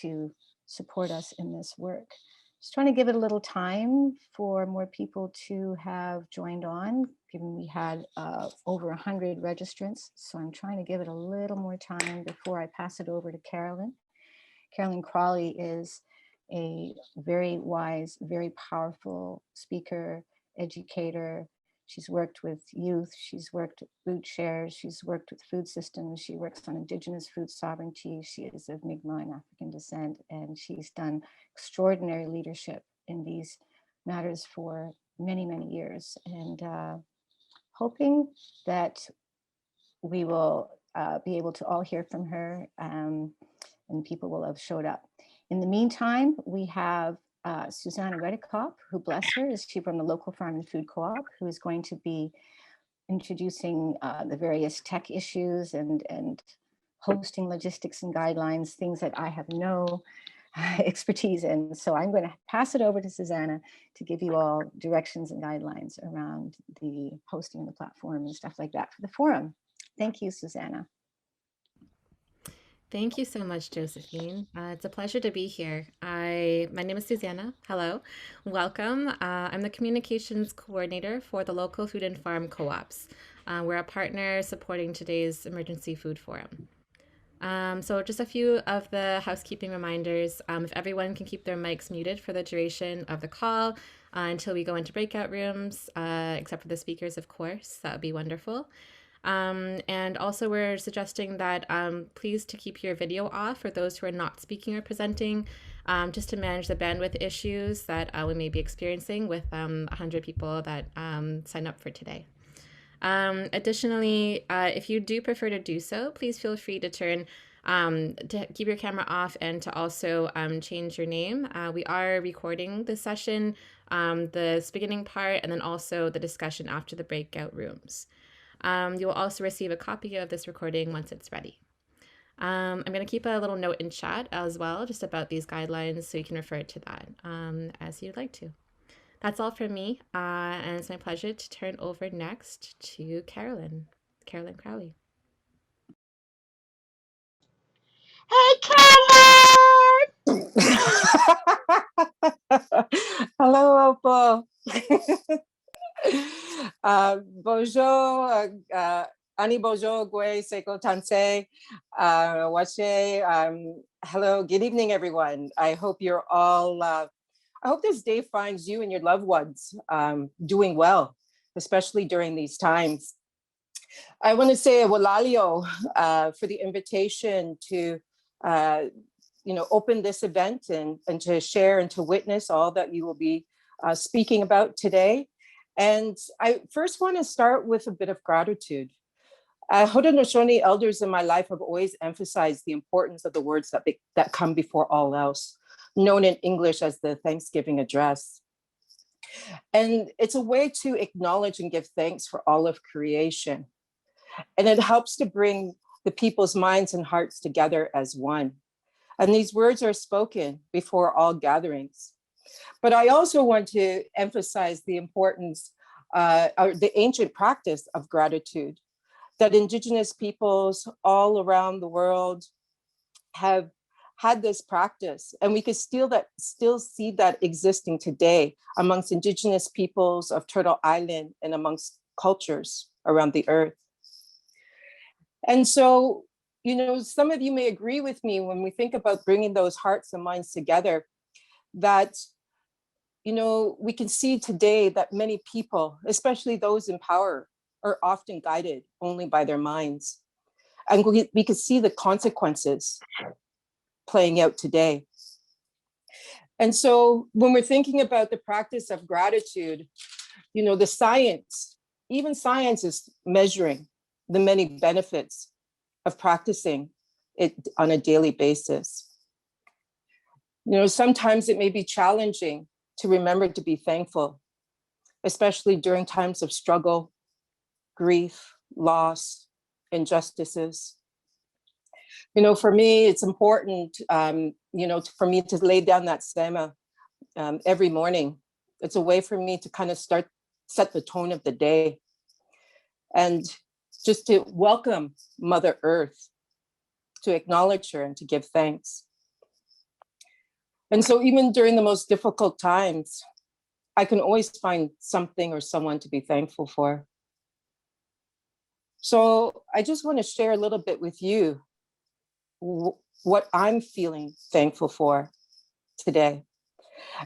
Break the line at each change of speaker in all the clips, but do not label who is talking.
to support us in this work. Just trying to give it a little time for more people to have joined on, given we had over 100 registrants. So I'm trying to give it a little more time before I pass it over to Carolyn. Carolyn Crawley is a very wise, very powerful speaker, educator. She's worked with youth, she's worked with food shares, she's worked with food systems, she works on indigenous food sovereignty. She is of Mi'kmaq and African descent, and she's done extraordinary leadership in these matters for many, many years. And hoping that we will be able to all hear from her, and people will have showed up. In the meantime, we have Susanna Redekop, who, bless her, is she from the local farm and food co-op, who is going to be introducing the various tech issues and hosting logistics and guidelines, things that I have no expertise in. So I'm going to pass it over to Susanna to give you all directions and guidelines around the hosting of the platform and stuff like that for the forum. Thank you, Susanna.
Thank you so much, Josephine. It's a pleasure to be here. My name is Susanna. Hello, welcome. I'm the communications coordinator for the local food and farm co-ops. We're a partner supporting today's emergency food forum. So just a few of the housekeeping reminders. If everyone can keep their mics muted for the duration of the call until we go into breakout rooms, except for the speakers, of course, that would be wonderful. And also we're suggesting that please to keep your video off for those who are not speaking or presenting, just to manage the bandwidth issues that we may be experiencing with 100 people that sign up for today. Additionally, if you do prefer to do so, please feel free to turn to keep your camera off and to also change your name. We are recording the session, the beginning part, and then also the discussion after the breakout rooms. You will also receive a copy of this recording once it's ready. I'm going to keep a little note in chat as well, just about these guidelines, so you can refer to that as you'd like to. That's all from me, and it's my pleasure to turn over next to Carolyn Crowley.
Hey, Carolyn! Hello, Opal. Bonjour, Ani bonjour, Gwe, Seiko Tansei, Wache. Hello, good evening, everyone. I hope you're all, I hope this day finds you and your loved ones doing well, especially during these times. I want to say walalio for the invitation to, open this event and to share and to witness all that you will be speaking about today. And I first want to start with a bit of gratitude. Haudenosaunee elders in my life have always emphasized the importance of the words that come before all else, known in English as the Thanksgiving address. And it's a way to acknowledge and give thanks for all of creation. And it helps to bring the people's minds and hearts together as one. And these words are spoken before all gatherings. But I also want to emphasize the importance, or the ancient practice of gratitude, that Indigenous peoples all around the world have had this practice. And we could still see that existing today amongst Indigenous peoples of Turtle Island and amongst cultures around the earth. And so, some of you may agree with me when we think about bringing those hearts and minds together, that we can see today that many people, especially those in power, are often guided only by their minds. And we can see the consequences playing out today. And so when we're thinking about the practice of gratitude, the science, even science is measuring the many benefits of practicing it on a daily basis. Sometimes it may be challenging to remember to be thankful, especially during times of struggle, grief, loss, injustices. For me, it's important, for me to lay down that sema every morning. It's a way for me to kind of set the tone of the day, and just to welcome Mother Earth, to acknowledge her and to give thanks. And so even during the most difficult times, I can always find something or someone to be thankful for. So I just want to share a little bit with you what I'm feeling thankful for today.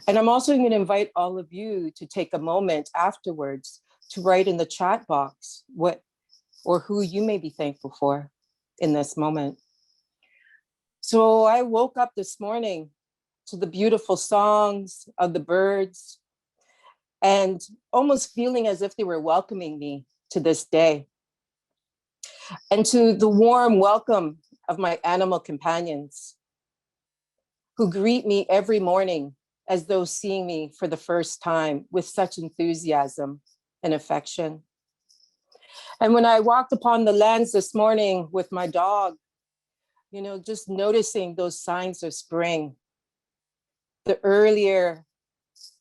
And I'm also going to invite all of you to take a moment afterwards to write in the chat box what or who you may be thankful for in this moment. So I woke up this morning to the beautiful songs of the birds and almost feeling as if they were welcoming me to this day, and to the warm welcome of my animal companions who greet me every morning as though seeing me for the first time with such enthusiasm and affection. And when I walked upon the lands this morning with my dog, just noticing those signs of spring, the earlier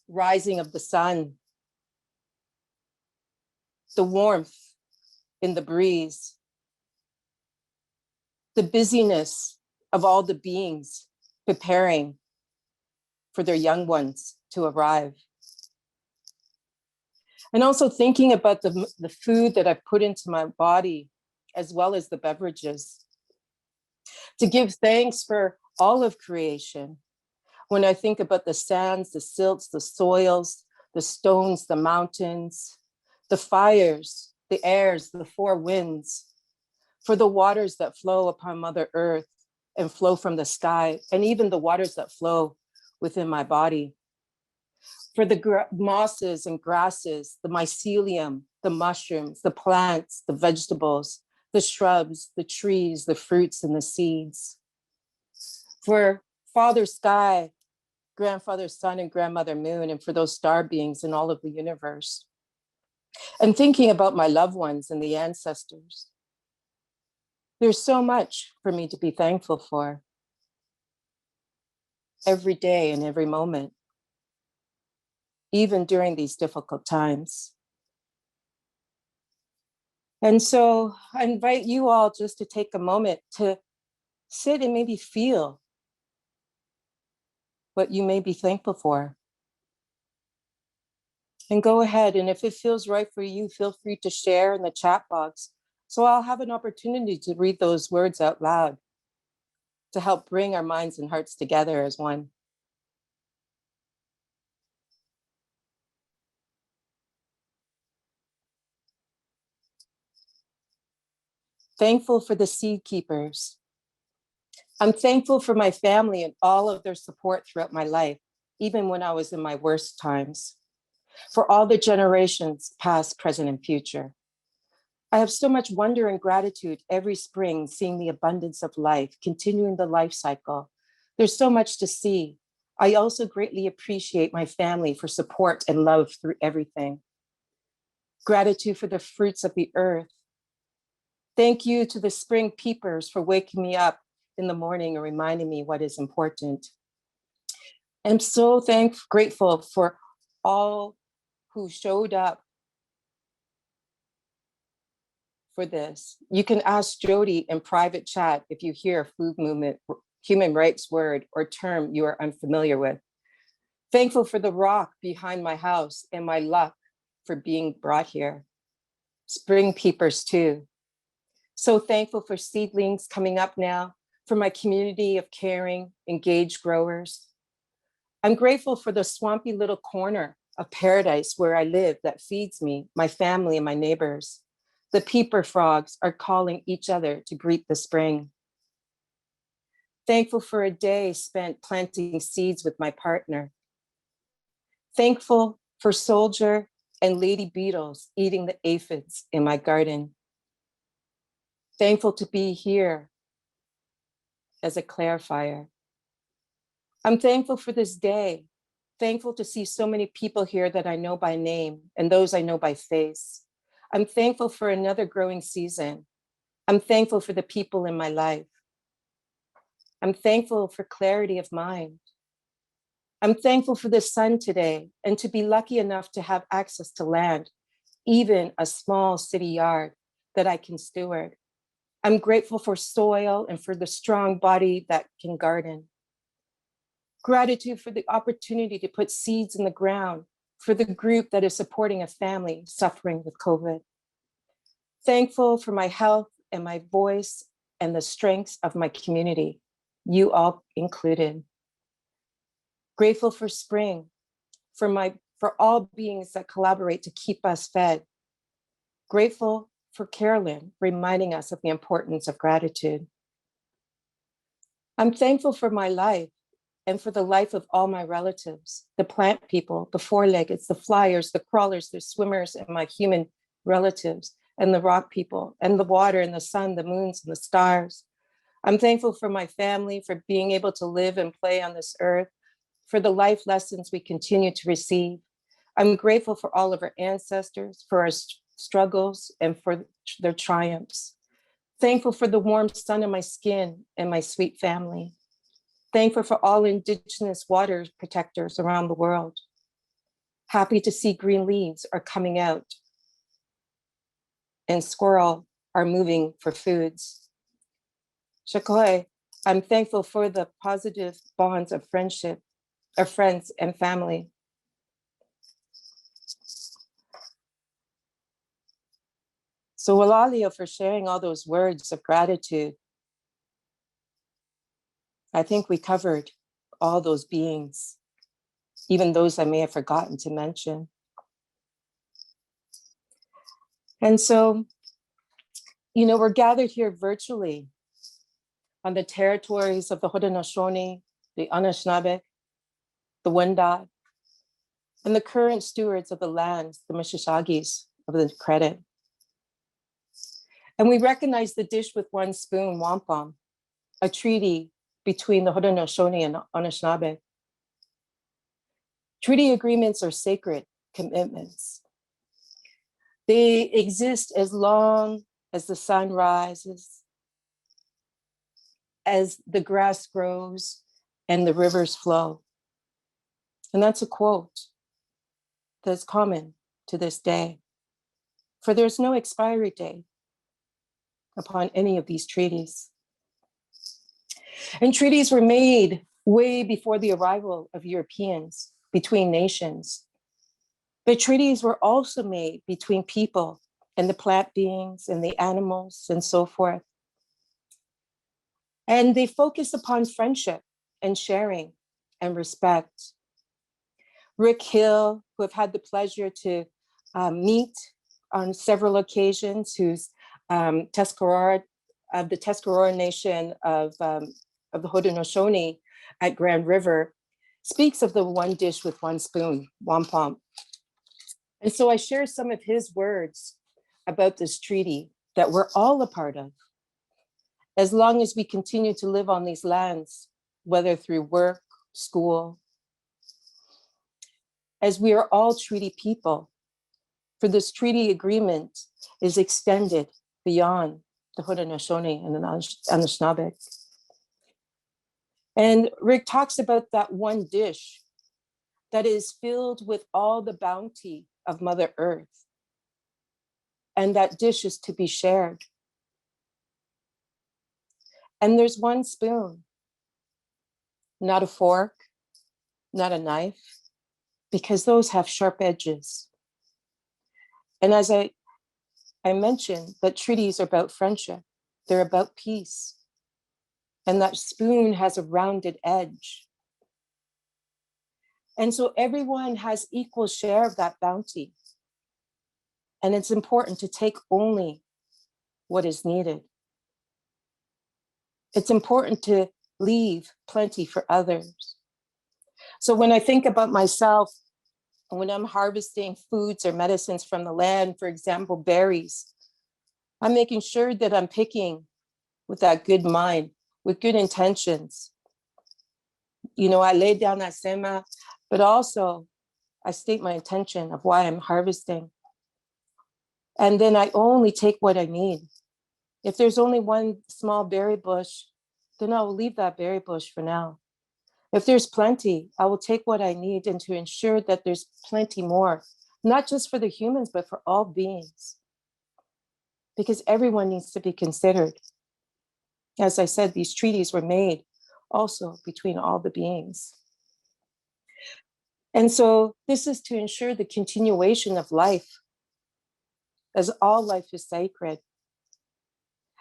rising of the sun, the warmth in the breeze, the busyness of all the beings preparing for their young ones to arrive. And also thinking about the food that I've put into my body, as well as the beverages. To give thanks for all of creation. When I think about the sands, the silts, the soils, the stones, the mountains, the fires, the airs, the four winds, for the waters that flow upon Mother Earth and flow from the sky, and even the waters that flow within my body. For the mosses and grasses, the mycelium, the mushrooms, the plants, the vegetables, the shrubs, the trees, the fruits, and the seeds. For Father Sky, Grandfather Sun, and Grandmother Moon, and for those star beings in all of the universe. And thinking about my loved ones and the ancestors. There's so much for me to be thankful for every day and every moment, even during these difficult times. And so I invite you all just to take a moment to sit and maybe feel what you may be thankful for. And go ahead, and if it feels right for you, feel free to share in the chat box. So I'll have an opportunity to read those words out loud to help bring our minds and hearts together as one. Thankful for the seed keepers. I'm thankful for my family and all of their support throughout my life, even when I was in my worst times. For all the generations, past, present, and future. I have so much wonder and gratitude every spring, seeing the abundance of life, continuing the life cycle. There's so much to see. I also greatly appreciate my family for support and love through everything. Gratitude for the fruits of the earth. Thank you to the spring peepers for waking me up in the morning and reminding me what is important. I'm so grateful for all who showed up for this. You can ask Jody in private chat if you hear a food movement, human rights word or term you are unfamiliar with. Thankful for the rock behind my house and my luck for being brought here. Spring peepers too. So thankful for seedlings coming up now, for my community of caring, engaged growers. I'm grateful for the swampy little corner of paradise where I live that feeds me, my family, and my neighbors. The peeper frogs are calling each other to greet the spring. Thankful for a day spent planting seeds with my partner. Thankful for soldier and lady beetles eating the aphids in my garden. Thankful to be here as a clarifier. I'm thankful for this day. Thankful to see so many people here that I know by name and those I know by face. I'm thankful for another growing season. I'm thankful for the people in my life. I'm thankful for clarity of mind. I'm thankful for the sun today and to be lucky enough to have access to land, even a small city yard that I can steward. I'm grateful for soil and for the strong body that can garden. Gratitude for the opportunity to put seeds in the ground for the group that is supporting a family suffering with COVID. Thankful for my health and my voice and the strengths of my community, you all included. Grateful for spring, for all beings that collaborate to keep us fed. Grateful for Carolyn reminding us of the importance of gratitude. I'm thankful for my life and for the life of all my relatives, the plant people, the four-leggeds, the flyers, the crawlers, the swimmers, and my human relatives, and the rock people, and the water, and the sun, the moons, and the stars. I'm thankful for my family, for being able to live and play on this earth, for the life lessons we continue to receive. I'm grateful for all of our ancestors, for our struggles, and for their triumphs. Thankful for the warm sun in my skin and my sweet family. Thankful for all Indigenous water protectors around the world. Happy to see green leaves are coming out and squirrel are moving for foods. Shakoi, I'm thankful for the positive bonds of friendship, of friends and family. So Walalio for sharing all those words of gratitude. I think we covered all those beings, even those I may have forgotten to mention. And so, we're gathered here virtually on the territories of the Haudenosaunee, the Anishinaabe, the Wendat, and the current stewards of the lands, the Mississaugas of the Credit. And we recognize the dish with one spoon, wampum, a treaty between the Haudenosaunee and Anishinaabe. Treaty agreements are sacred commitments. They exist as long as the sun rises, as the grass grows and the rivers flow. And that's a quote that's common to this day. For there's no expiry date upon any of these treaties. And treaties were made way before the arrival of Europeans between nations. But treaties were also made between people and the plant beings and the animals and so forth. And they focus upon friendship and sharing and respect. Rick Hill, who I've had the pleasure to meet on several occasions, who's Tuscarora of the Tuscarora Nation of the Haudenosaunee at Grand River, speaks of the one dish with one spoon, wampum. And so I share some of his words about this treaty that we're all a part of. As long as we continue to live on these lands, whether through work, school, as we are all treaty people, for this treaty agreement is extended beyond the Haudenosaunee and the Anishinaabe. And Rick talks about that one dish that is filled with all the bounty of Mother Earth. And that dish is to be shared. And there's one spoon, not a fork, not a knife, because those have sharp edges. And as I mentioned, that treaties are about friendship. They're about peace. And that spoon has a rounded edge. And so everyone has equal share of that bounty. And it's important to take only what is needed. It's important to leave plenty for others. So when I think about myself, when I'm harvesting foods or medicines from the land, for example, berries, I'm making sure that I'm picking with that good mind, with good intentions. I lay down that sema, but also I state my intention of why I'm harvesting. And then I only take what I need. If there's only one small berry bush, then I will leave that berry bush for now. If there's plenty, I will take what I need and to ensure that there's plenty more, not just for the humans, but for all beings. Because everyone needs to be considered. As I said, these treaties were made also between all the beings. And so this is to ensure the continuation of life, as all life is sacred.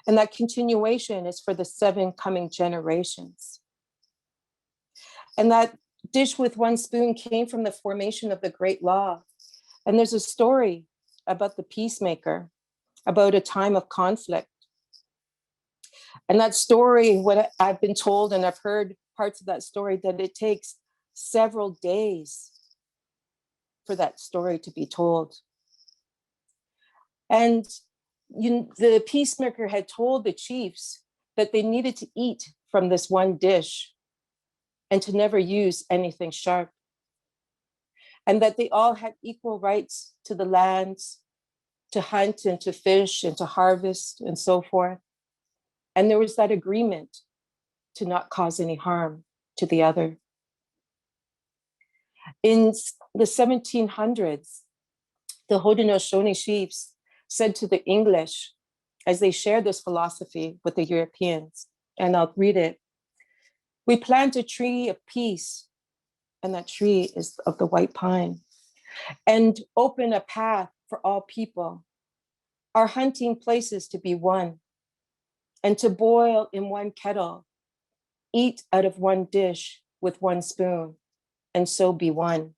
And that continuation is for the 7 coming generations. And that dish with 1 spoon came from the formation of the great law. And there's a story about the peacemaker, about a time of conflict. And that story, what I've been told, and I've heard parts of that story, that it takes several days for that story to be told. And the peacemaker had told the chiefs that they needed to eat from this 1 dish and to never use anything sharp. And that they all had equal rights to the lands, to hunt and to fish and to harvest and so forth. And there was that agreement to not cause any harm to the other. In the 1700s, the Haudenosaunee chiefs said to the English, as they shared this philosophy with the Europeans, and I'll read it: "We plant a tree of peace, and that tree is of the white pine, and open a path for all people, our hunting places to be one, and to boil in 1 kettle, eat out of 1 dish with 1 spoon, and so be one."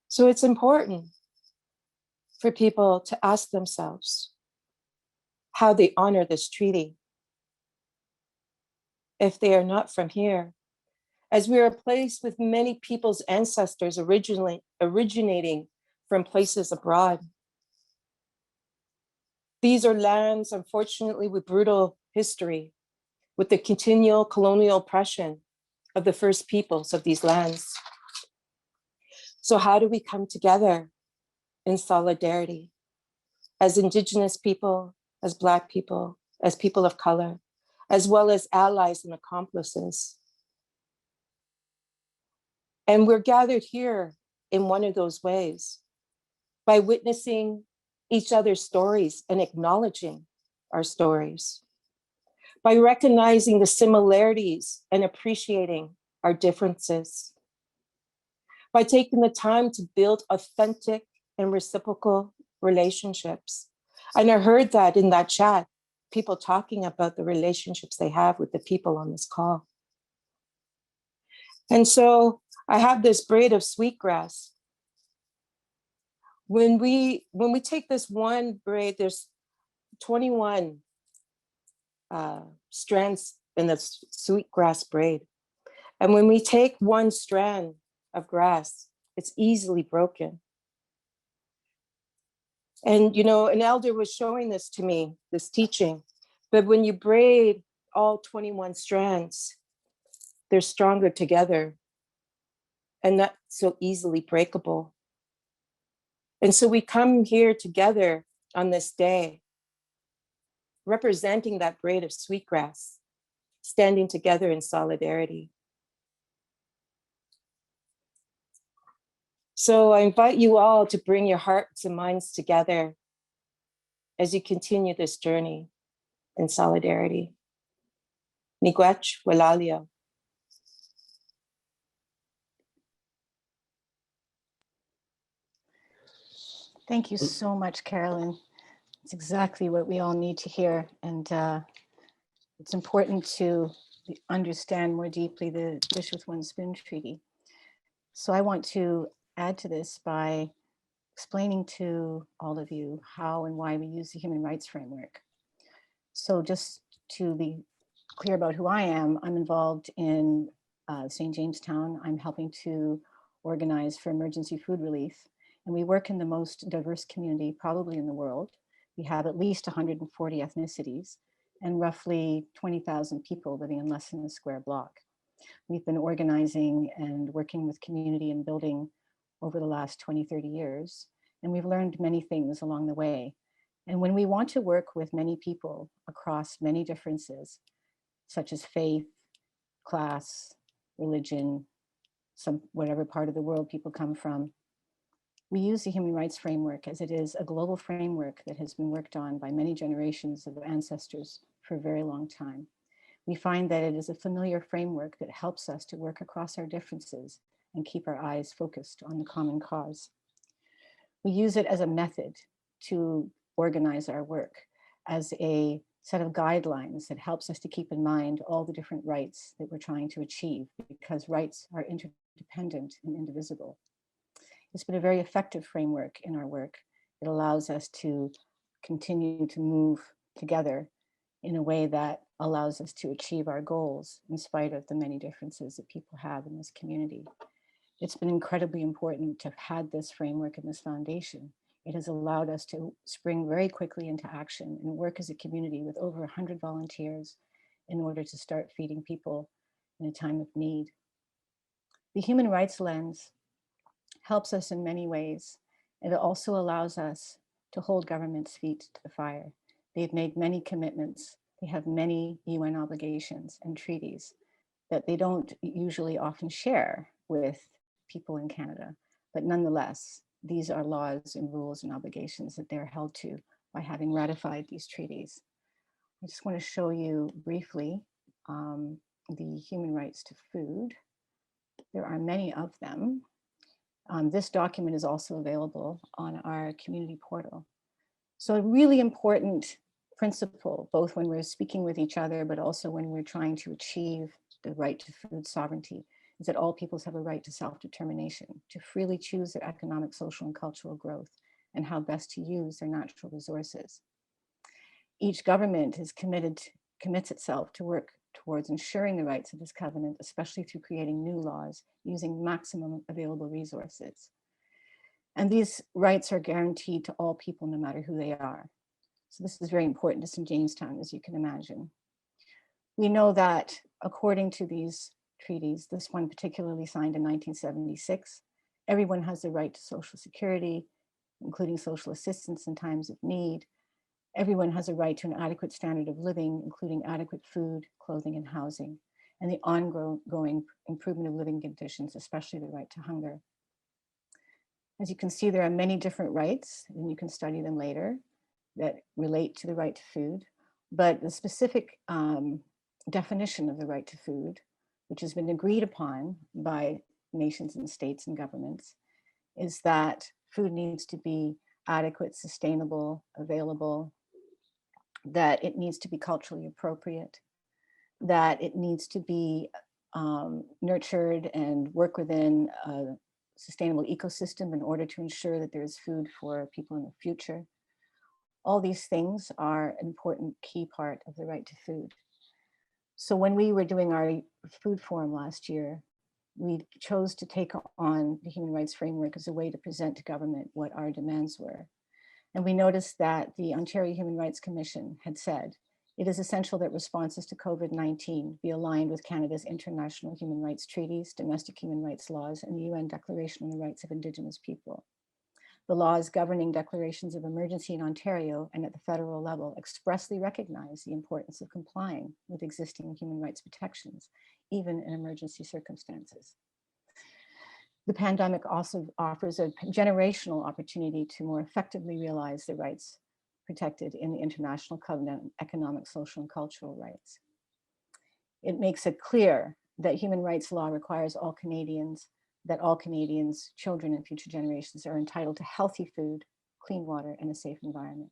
So it's important for people to ask themselves how they honor this treaty if they are not from here, as we are placed with many people's ancestors originating from places abroad. These are lands, unfortunately, with brutal history, with the continual colonial oppression of the first peoples of these lands. So how do we come together in solidarity as Indigenous people, as Black people, as people of color, as well as allies and accomplices? And we're gathered here in one of those ways, by witnessing each other's stories and acknowledging our stories, by recognizing the similarities and appreciating our differences, by taking the time to build authentic and reciprocal relationships. And I heard that in that chat, people talking about the relationships they have with the people on this call. And so I have this braid of sweetgrass. When we take this 1 braid, there's 21 strands in the sweetgrass braid. And when we take 1 strand of grass, it's easily broken. And, an elder was showing this to me, this teaching, but when you braid all 21 strands, they're stronger together and not so easily breakable. And so we come here together on this day, representing that braid of sweetgrass, standing together in solidarity. So I invite you all to bring your hearts and minds together as you continue this journey in solidarity. Miigwech Walalia.
Thank you so much, Carolyn. It's exactly what we all need to hear. And it's important to understand more deeply the Dish with 1 Spoon Treaty. So I want to add to this by explaining to all of you how and why we use the human rights framework. So just to be clear about who I am, I'm involved in St. Jamestown. I'm helping to organize for emergency food relief. And we work in the most diverse community probably in the world. We have at least 140 ethnicities and roughly 20,000 people living in less than a square block. We've been organizing and working with community and building over the last 20, 30 years. And we've learned many things along the way. And when we want to work with many people across many differences, such as faith, class, religion, whatever part of the world people come from, we use the human rights framework as it is a global framework that has been worked on by many generations of ancestors for a very long time. we find that it is a familiar framework that helps us to work across our differences and keep our eyes focused on the common cause. We use it as a method to organize our work, as a set of guidelines that helps us to keep in mind all the different rights that we're trying to achieve, because rights are interdependent and indivisible. It's been a very effective framework in our work. It allows us to continue to move together in a way that allows us to achieve our goals in spite of the many differences that people have in this community. It's been incredibly important to have had this framework and this foundation. It has allowed us to spring very quickly into action and work as a community with over 100 volunteers in order to start feeding people in a time of need. The human rights lens helps us in many ways, and it also allows us to hold government's feet to the fire. They've made many commitments. They have many UN obligations and treaties that they don't usually often share with people in Canada, but nonetheless, these are laws and rules and obligations that they're held to by having ratified these treaties. I just want to show you briefly the human rights to food. There are many of them. This document is also available on our community portal. So a really important principle, both when we're speaking with each other, but also when we're trying to achieve the right to food sovereignty, is that all peoples have a right to self-determination, to freely choose their economic, social, and cultural growth, and how best to use their natural resources. Each government is commits itself to work towards ensuring the rights of this covenant, especially through creating new laws using maximum available resources. And these rights are guaranteed to all people, no matter who they are. So this is very important to St. Jamestown, as you can imagine. We know that according to these treaties, this one particularly signed in 1976, everyone has the right to social security, including social assistance in times of need. Everyone has a right to an adequate standard of living, including adequate food, clothing, and housing, and the ongoing improvement of living conditions, especially the right to hunger. As you can see, there are many different rights, and you can study them later, that relate to the right to food, but the specific definition of the right to food, which has been agreed upon by nations and states and governments, is that food needs to be adequate, sustainable, available, that it needs to be culturally appropriate, that it needs to be nurtured and work within a sustainable ecosystem in order to ensure that there is food for people in the future. All these things are an important key part of the right to food. So when we were doing our food forum last year, we chose to take on the human rights framework as a way to present to government what our demands were. And we noticed that the Ontario Human Rights Commission had said, it is essential that responses to COVID-19 be aligned with Canada's international human rights treaties, domestic human rights laws, and the UN Declaration on the Rights of Indigenous People. The laws governing declarations of emergency in Ontario and at the federal level expressly recognize the importance of complying with existing human rights protections, even in emergency circumstances. The pandemic also offers a generational opportunity to more effectively realize the rights protected in the International Covenant on Economic, Social, and Cultural Rights. It makes it clear that human rights law requires all Canadians, children and future generations are entitled to healthy food, clean water, and a safe environment.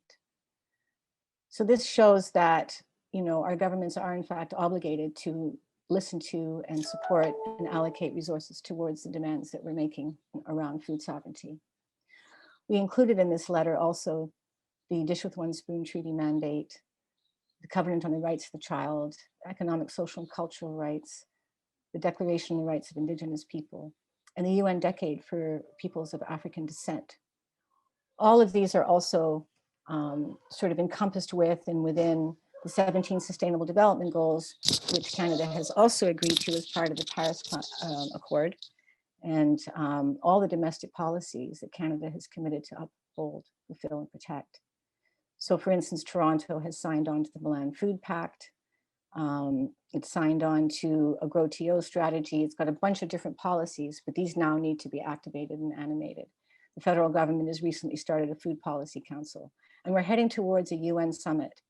So this shows that, our governments are in fact obligated to listen to and support and allocate resources towards the demands that we're making around food sovereignty. We included in this letter also the Dish with One Spoon Treaty mandate, the Covenant on the Rights of the Child, economic, social, and cultural rights, the Declaration on the Rights of Indigenous People, and the UN Decade for Peoples of African Descent. All of these are also sort of encompassed with and within the 17 Sustainable Development Goals, which Canada has also agreed to as part of the Paris Accord, and all the domestic policies that Canada has committed to uphold, fulfill, and protect. So for instance, Toronto has signed on to the Milan Food Pact. It's signed on to a GrowTO strategy. It's got a bunch of different policies, but these now need to be activated and animated. The federal government has recently started a food policy council, and we're heading towards a UN summit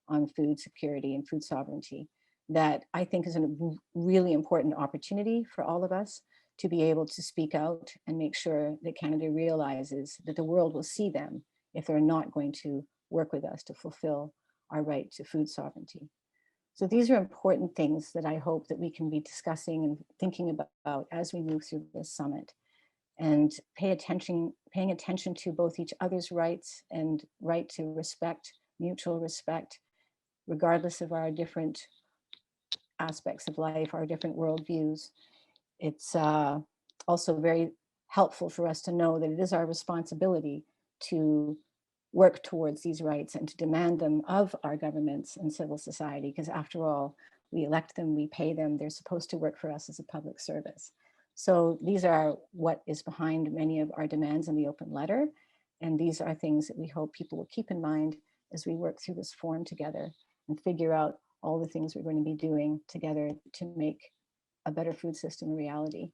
on food security and food sovereignty that I think is a really important opportunity for all of us to be able to speak out and make sure that Canada realizes that the world will see them if they're not going to work with us to fulfill our right to food sovereignty. So these are important things that I hope that we can be discussing and thinking about as we move through this summit, and paying attention to both each other's rights and right to respect, mutual respect, regardless of our different aspects of life, our different worldviews. It's also very helpful for us to know that it is our responsibility to work towards these rights and to demand them of our governments and civil society, because after all, we elect them, we pay them, they're supposed to work for us as a public service. So these are what is behind many of our demands in the open letter. And these are things that we hope people will keep in mind as we work through this forum together and figure out all the things we're going to be doing together to make a better food system a reality.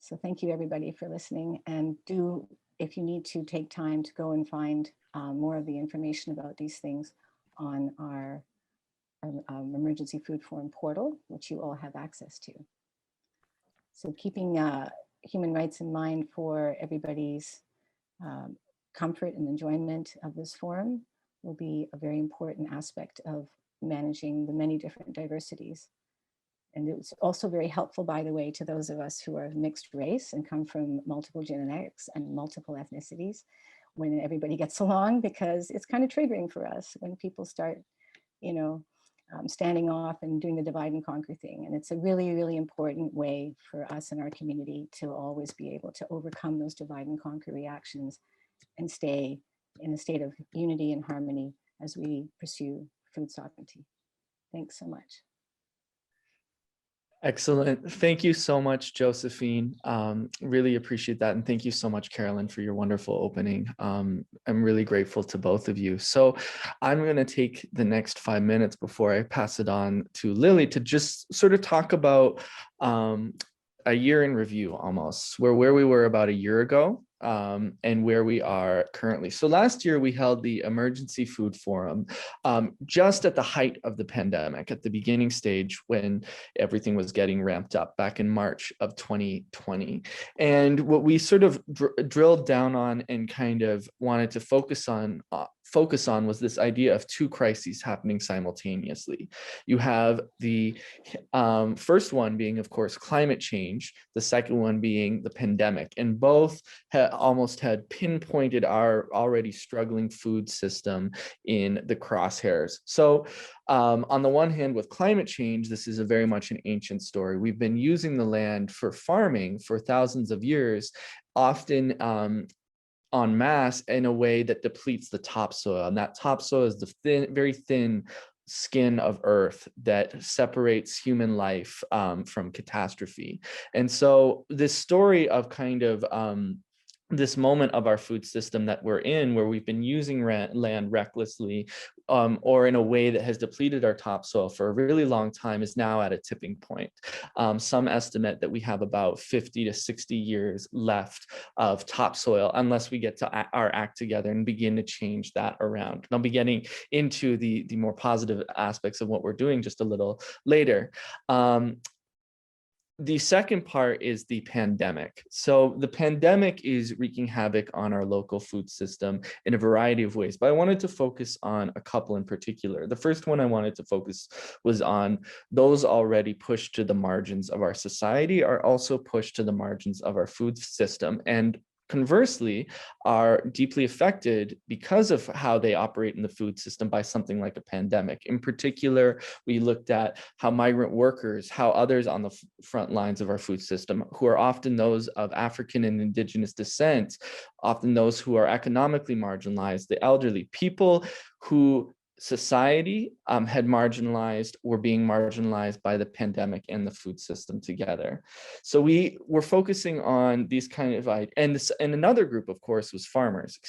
So thank you everybody for listening, and do, if you need to, take time to go and find more of the information about these things on our Emergency Food Forum portal, which you all have access to. So keeping human rights in mind for everybody's comfort and enjoyment of this forum will be a very important aspect of managing the many different diversities. And it's also very helpful, by the way, to those of us who are mixed race and come from multiple genetics and multiple ethnicities, when everybody gets along, because it's kind of triggering for us when people start, you know, standing off and doing the divide and conquer thing. And it's a really, really important way for us in our community to always be able to overcome those divide and conquer reactions and stay in a state of unity and harmony as we pursue food sovereignty. Thanks so much.
Excellent. Thank you so much, Josephine. Really appreciate that. And thank you so much, Carolyn, for your wonderful opening. I'm really grateful to both of you. So I'm going to take the next 5 minutes before I pass it on to Lily to just sort of talk about a year in review, almost where we were about a year ago. And where we are currently. So last year we held the Emergency Food Forum just at the height of the pandemic, at the beginning stage when everything was getting ramped up back in March of 2020. And what we sort of drilled down on and kind of wanted to focus on was this idea of two crises happening simultaneously. You have the first one being, of course, climate change, the second one being the pandemic, and both almost had pinpointed our already struggling food system in the crosshairs. So on the one hand, with climate change, this is a very much an ancient story. We've been using the land for farming for thousands of years, often en masse in a way that depletes the topsoil. And that topsoil is the very thin skin of earth that separates human life from catastrophe. And so this story of kind of this moment of our food system that we're in, where we've been using land recklessly or in a way that has depleted our topsoil for a really long time, is now at a tipping point. Some estimate that we have about 50 to 60 years left of topsoil unless we get to our act together and begin to change that around. And I'll be getting into the more positive aspects of what we're doing just a little later. The second part is the pandemic. So the pandemic is wreaking havoc on our local food system in a variety of ways, but I wanted to focus on a couple in particular. The first one I wanted to focus was on those already pushed to the margins of our society are also pushed to the margins of our food system, and conversely are deeply affected because of how they operate in the food system by something like a pandemic. In particular, we looked at how migrant workers, how others on the front lines of our food system, who are often those of African and Indigenous descent, often those who are economically marginalized, the elderly, people who society had marginalized, were being marginalized by the pandemic and the food system together. So we were focusing on these kind of, and another group, of course, was farmers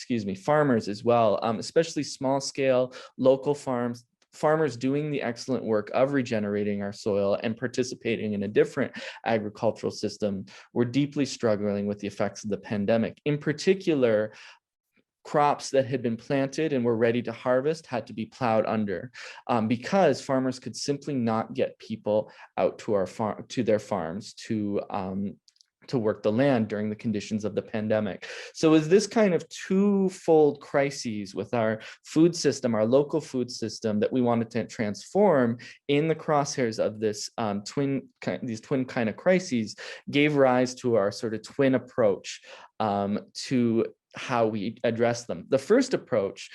as well, especially small scale local farmers doing the excellent work of regenerating our soil and participating in a different agricultural system were deeply struggling with the effects of the pandemic. In particular, crops that had been planted and were ready to harvest had to be plowed under, because farmers could simply not get people out to their farms to work the land during the conditions of the pandemic. So it was this kind of twofold crises with our food system, our local food system, that we wanted to transform in the crosshairs of this these twin kind of crises, gave rise to our sort of twin approach to how we address them. The first approach,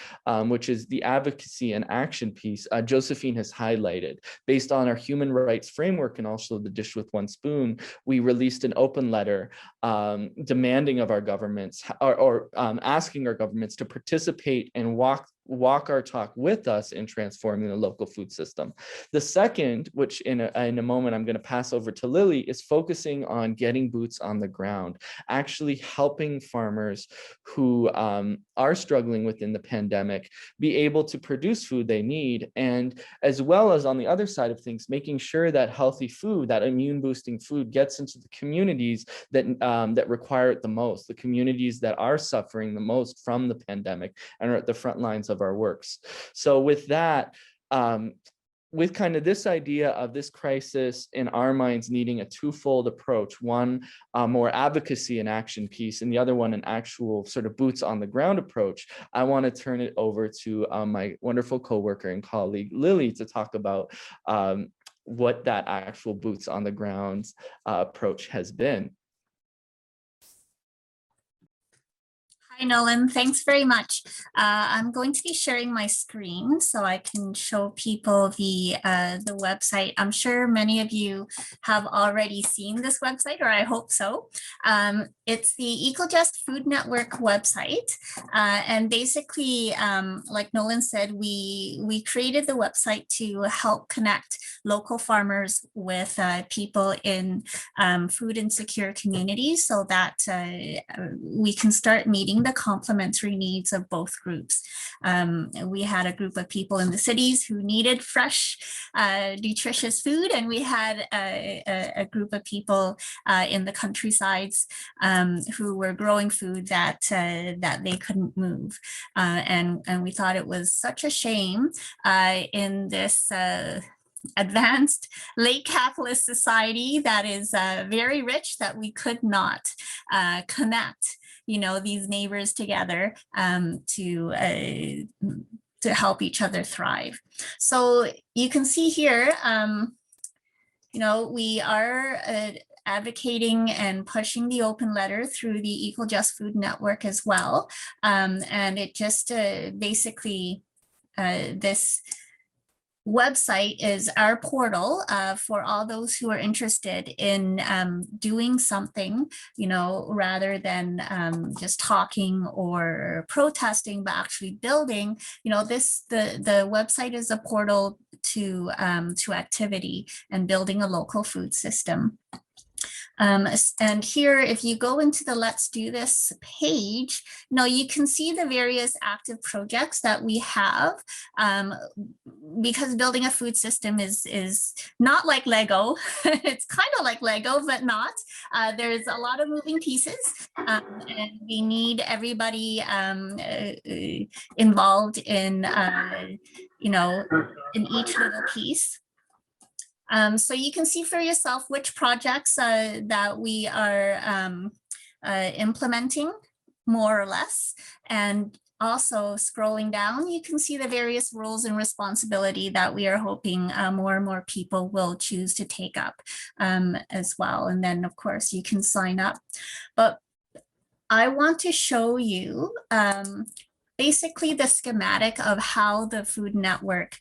which is the advocacy and action piece, Josephine has highlighted. Based on our human rights framework and also the Dish with One Spoon, we released an open letter demanding of our governments, or asking our governments to participate and walk our talk with us in transforming the local food system. The second, which in a moment I'm going to pass over to Lily, is focusing on getting boots on the ground, actually helping farmers who are struggling within the pandemic be able to produce food they need, and as well as on the other side of things, making sure that healthy food, that immune boosting food, gets into the communities that that require it the most, the communities that are suffering the most from the pandemic and are at the front lines of our works. So with that, with kind of this idea of this crisis in our minds needing a twofold approach, one more advocacy and action piece, and the other one an actual sort of boots on the ground approach, I want to turn it over to my wonderful coworker and colleague Lily to talk about what that actual boots on the ground approach has been.
Hi, Nolan. Thanks very much. I'm going to be sharing my screen so I can show people the website. I'm sure many of you have already seen this website, or I hope so. It's the EcoJust Food Network website. And basically, like Nolan said, we created the website to help connect local farmers with people in food insecure communities so that we can start meeting the complementary needs of both groups. We had a group of people in the cities who needed fresh, nutritious food, and we had a group of people in the countrysides who were growing food that they couldn't move. And we thought it was such a shame in this advanced late capitalist society that is very rich that we could not connect, these neighbors together to help each other thrive. So you can see here, we are advocating and pushing the open letter through the EcoJust Food Network as well. And it just basically, this website is our portal for all those who are interested in doing something, rather than just talking or protesting, but actually building. The website is a portal to activity and building a local food system. And here, if you go into the Let's Do This page, you can see the various active projects that we have, because building a food system is not like Lego. It's kind of like Lego, but not. There's a lot of moving pieces, and we need everybody involved in, in each little piece. So you can see for yourself which projects that we are implementing, more or less. And also scrolling down, you can see the various roles and responsibility that we are hoping more and more people will choose to take up as well. And then, of course, you can sign up. But I want to show you basically the schematic of how the Food Network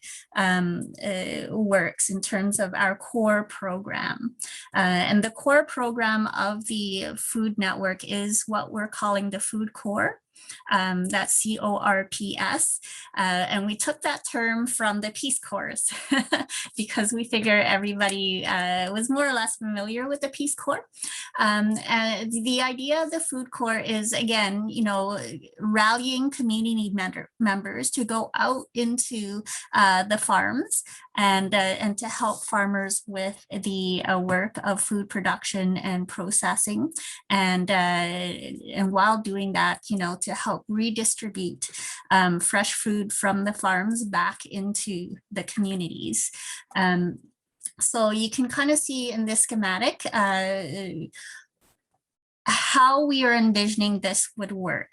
works in terms of our core program. And the core program of the Food Network is what we're calling the Food Core. That's CORPS. And we took that term from the Peace Corps because we figure everybody was more or less familiar with the Peace Corps. And the idea of the Food Corps is, again, rallying community members to go out into the farms and to help farmers with the work of food production and processing. And while doing that, to to help redistribute fresh food from the farms back into the communities. So you can kind of see in this schematic how we are envisioning this would work.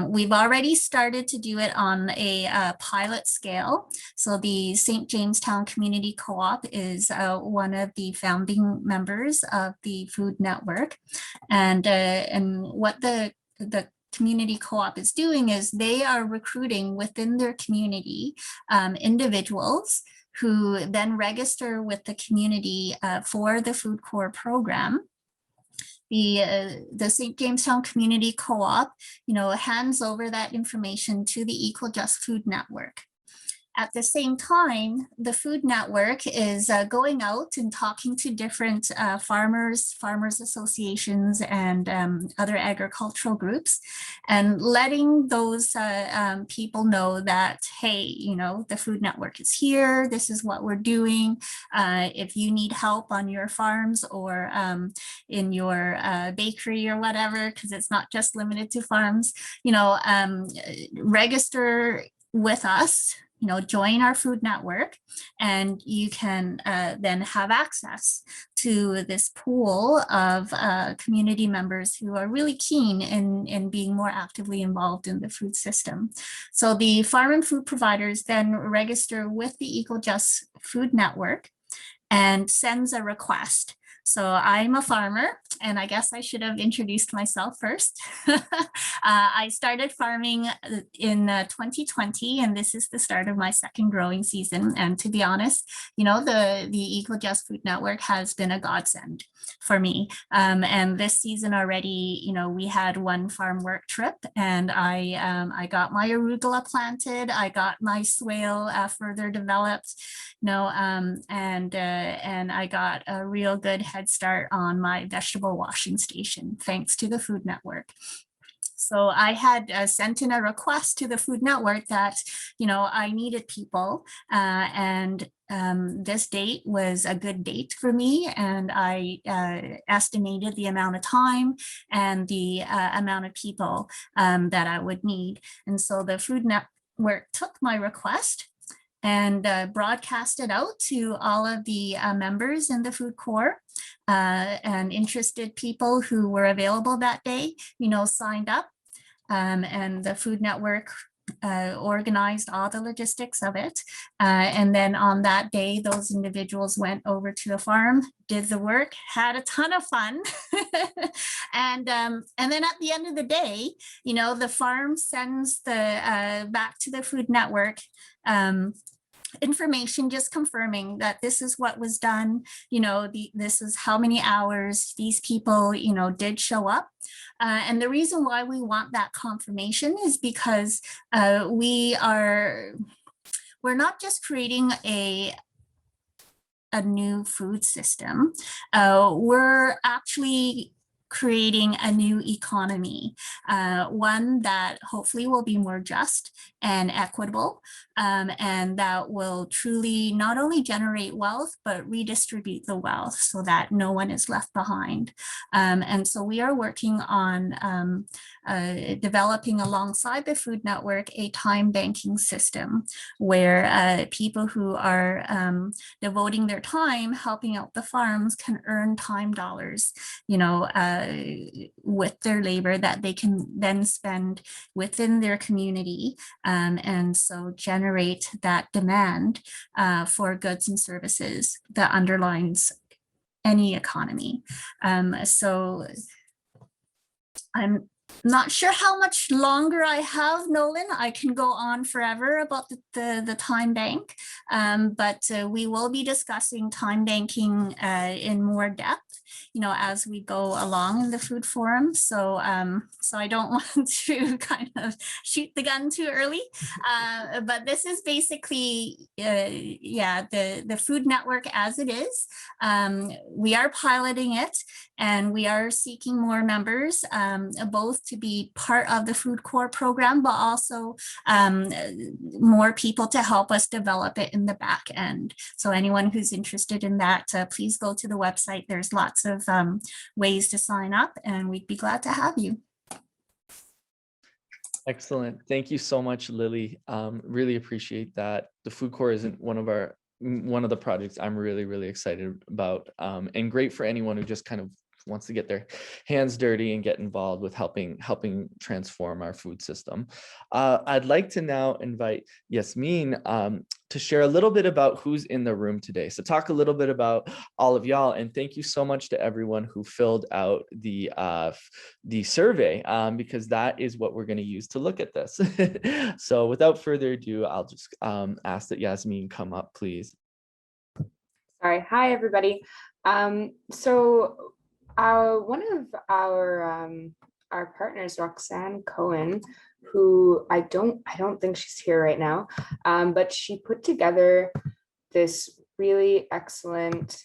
We've already started to do it on a pilot scale. So the St. Jamestown Community Co-op is one of the founding members of the Food Network. And what the community co-op is doing is they are recruiting within their community individuals who then register with the community for the Food Corps program. The St. Jamestown Community Co-op, hands over that information to the Equal Just Food Network. At the same time, the Food Network is going out and talking to different farmers associations, and other agricultural groups, and letting those people know that, hey, the Food Network is here. This is what we're doing. If you need help on your farms or in your bakery or whatever, because it's not just limited to farms, register with us. Join our Food Network, and you can then have access to this pool of community members who are really keen in being more actively involved in the food system. So the farm and food providers then register with the Equal Just Food Network and sends a request. So I'm a farmer, and I guess I should have introduced myself first. I started farming in 2020, and this is the start of my second growing season. And to be honest, the Equal Just Food Network has been a godsend for me. And this season already, we had one farm work trip, and I got my arugula planted. I got my swale further developed, and I got a real good head start on my vegetable washing station, thanks to the Food Network. So I had sent in a request to the Food Network that, I needed people, and this date was a good date for me, and I estimated the amount of time and the amount of people that I would need. And so the Food Network took my request and broadcast it out to all of the members in the Food Corps, and interested people who were available that day, signed up, and the Food Network organized all the logistics of it. And then on that day, those individuals went over to the farm, did the work, had a ton of fun. And then at the end of the day, the farm sends the back to the Food Network information just confirming that this is what was done, this is how many hours these people, did show up. And the reason why we want that confirmation is because we're not just creating a new food system, we're actually creating a new economy, one that hopefully will be more just and equitable, and that will truly not only generate wealth, but redistribute the wealth so that no one is left behind. And so we are working on developing alongside the Food Network a time banking system where people who are devoting their time helping out the farms can earn time dollars, with their labor that they can then spend within their community, and so generate that demand for goods and services that underlines any economy. So I'm not sure how much longer I have, Nolan. I can go on forever about the time bank, but we will be discussing time banking in more depth, as we go along in the food forum. So so I don't want to kind of shoot the gun too early, but this is basically, the Food Network as it is. We are piloting it, and we are seeking more members, both to be part of the Food Corps program, but also more people to help us develop it in the back end. So anyone who's interested in that, please go to the website. There's lots of ways to sign up, and we'd be glad to have you.
Excellent. Thank you so much, Lily. Really appreciate that. The food corps isn't one of the projects I'm really excited about, and great for anyone who just kind of wants to get their hands dirty and get involved with helping transform our food system. I'd like to now invite Yasmin to share a little bit about who's in the room today. So talk a little bit about all of y'all, and thank you so much to everyone who filled out the survey, because that is what we're going to use to look at this. So without further ado, I'll just ask that Yasmin come up, please.
Sorry. Hi, everybody. One of our partners, Roxanne Cohen, who I don't think she's here right now, but she put together this really excellent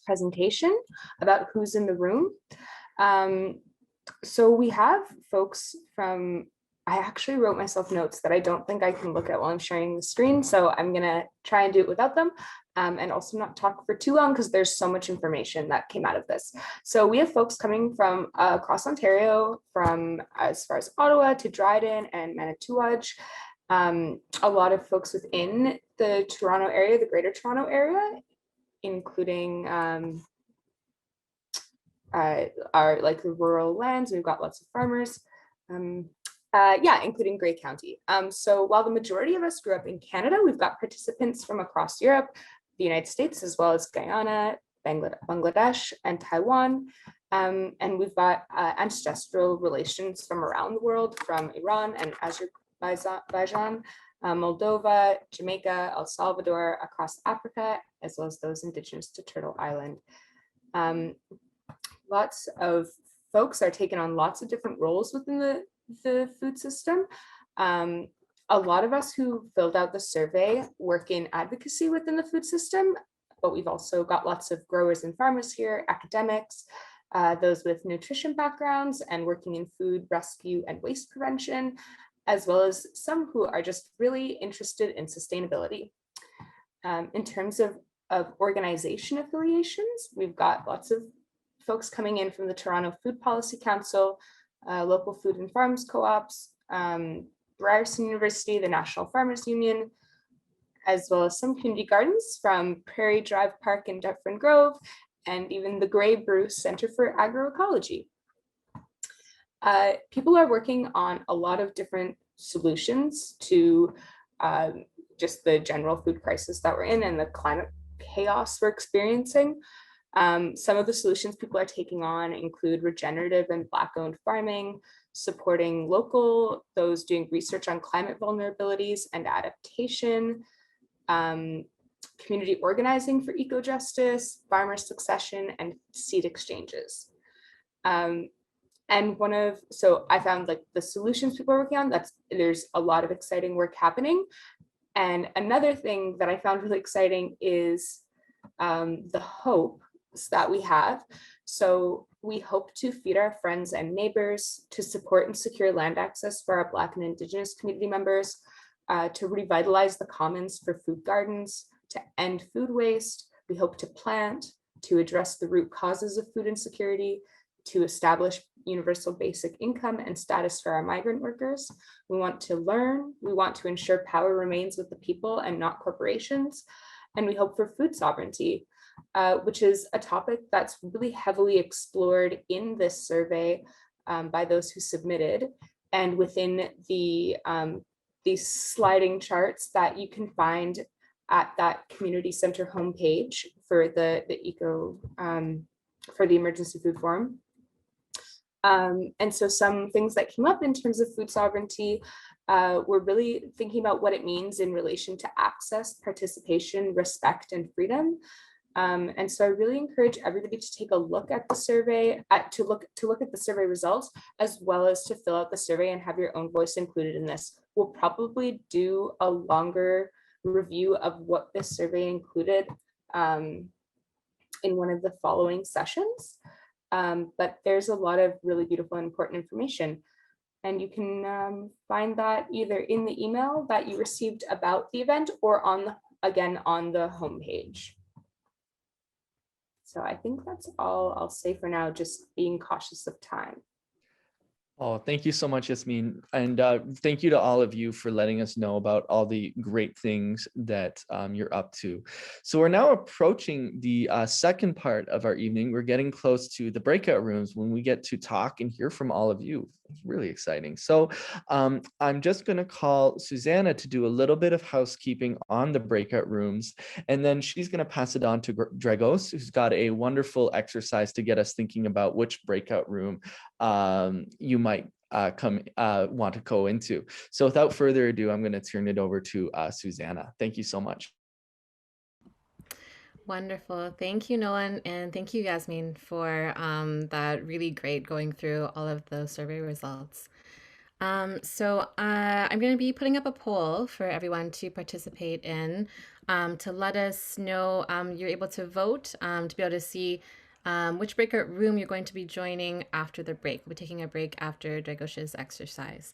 presentation about who's in the room. So we have folks from, I actually wrote myself notes that I don't think I can look at while I'm sharing the screen, so I'm gonna try and do it without them, and also not talk for too long because there's so much information that came out of this. So we have folks coming from across Ontario, from as far as Ottawa to Dryden and Manitouwadge, a lot of folks within the Toronto area, the Greater Toronto area, including our like the rural lands. We've got lots of farmers. Including Grey County. So while the majority of us grew up in Canada, we've got participants from across Europe, the United States, as well as Guyana, Bangladesh, and Taiwan. And we've got ancestral relations from around the world, from Iran and Azerbaijan, Moldova, Jamaica, El Salvador, across Africa, as well as those indigenous to Turtle Island. Lots of folks are taking on lots of different roles within the food system. A lot of us who filled out the survey work in advocacy within the food system, but we've also got lots of growers and farmers here, academics, those with nutrition backgrounds and working in food rescue and waste prevention, as well as some who are just really interested in sustainability. In terms of organization affiliations, we've got lots of folks coming in from the Toronto Food Policy Council, local food and farms co-ops, Ryerson University, the National Farmers Union, as well as some community gardens from Prairie Drive Park in Dufferin Grove, and even the Grey Bruce Center for Agroecology. People are working on a lot of different solutions to just the general food crisis that we're in and the climate chaos we're experiencing. Some of the solutions people are taking on include regenerative and Black-owned farming, supporting those doing research on climate vulnerabilities and adaptation, community organizing for eco-justice, farmer succession, and seed exchanges. So I found like the solutions people are working on, there's a lot of exciting work happening. And another thing that I found really exciting is the hope that we have. So we hope to feed our friends and neighbors, to support and secure land access for our Black and Indigenous community members, to revitalize the commons for food gardens, to end food waste. We hope to plant, to address the root causes of food insecurity, to establish universal basic income and status for our migrant workers. We want to learn. We want to ensure power remains with the people and not corporations. And we hope for food sovereignty, which is a topic that's really heavily explored in this survey by those who submitted. And within the these sliding charts that you can find at that community center homepage for the Emergency Food Forum. And so some things that came up in terms of food sovereignty, we're really thinking about what it means in relation to access, participation, respect, and freedom. And so I really encourage everybody to take a look at the survey, to look at the survey results, as well as to fill out the survey and have your own voice included in this. We'll probably do a longer review of what this survey included in one of the following sessions. But there's a lot of really beautiful and important information. And you can find that either in the email that you received about the event or again on the homepage. So I think that's all I'll say for now, just being cautious of time.
Oh, thank you so much, Yasmin. And thank you to all of you for letting us know about all the great things that you're up to. So we're now approaching the second part of our evening. We're getting close to the breakout rooms when we get to talk and hear from all of you. It's really exciting. So I'm just going to call Susanna to do a little bit of housekeeping on the breakout rooms. And then she's going to pass it on to Dragos, who's got a wonderful exercise to get us thinking about which breakout room you might want to go into. So without further ado, I'm going to turn it over to Susanna. Thank you so much.
Wonderful. Thank you, Nolan, and thank you, Yasmin, for that really great going through all of those survey results. So I'm going to be putting up a poll for everyone to participate in to let us know you're able to vote to be able to see which breakout room you're going to be joining after the break. We'll be taking a break after Dragosh's exercise.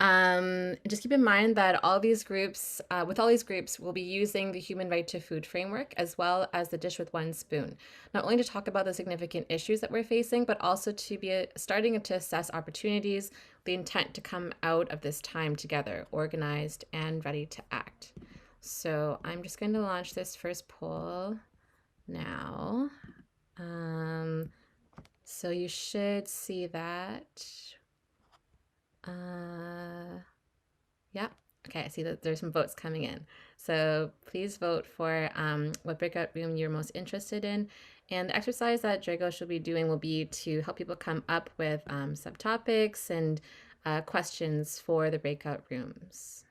Just keep in mind that all these groups, with all these groups, we'll be using the Human Right to Food framework as well as the Dish with One Spoon, not only to talk about the significant issues that we're facing, but also to be starting to assess opportunities, the intent to come out of this time together, organized and ready to act. So I'm just going to launch this first poll now. So you should see that. Yeah. Okay, I see that there's some votes coming in. So please vote for what breakout room you're most interested in. And the exercise that Dragos will be doing will be to help people come up with subtopics and questions for the breakout rooms.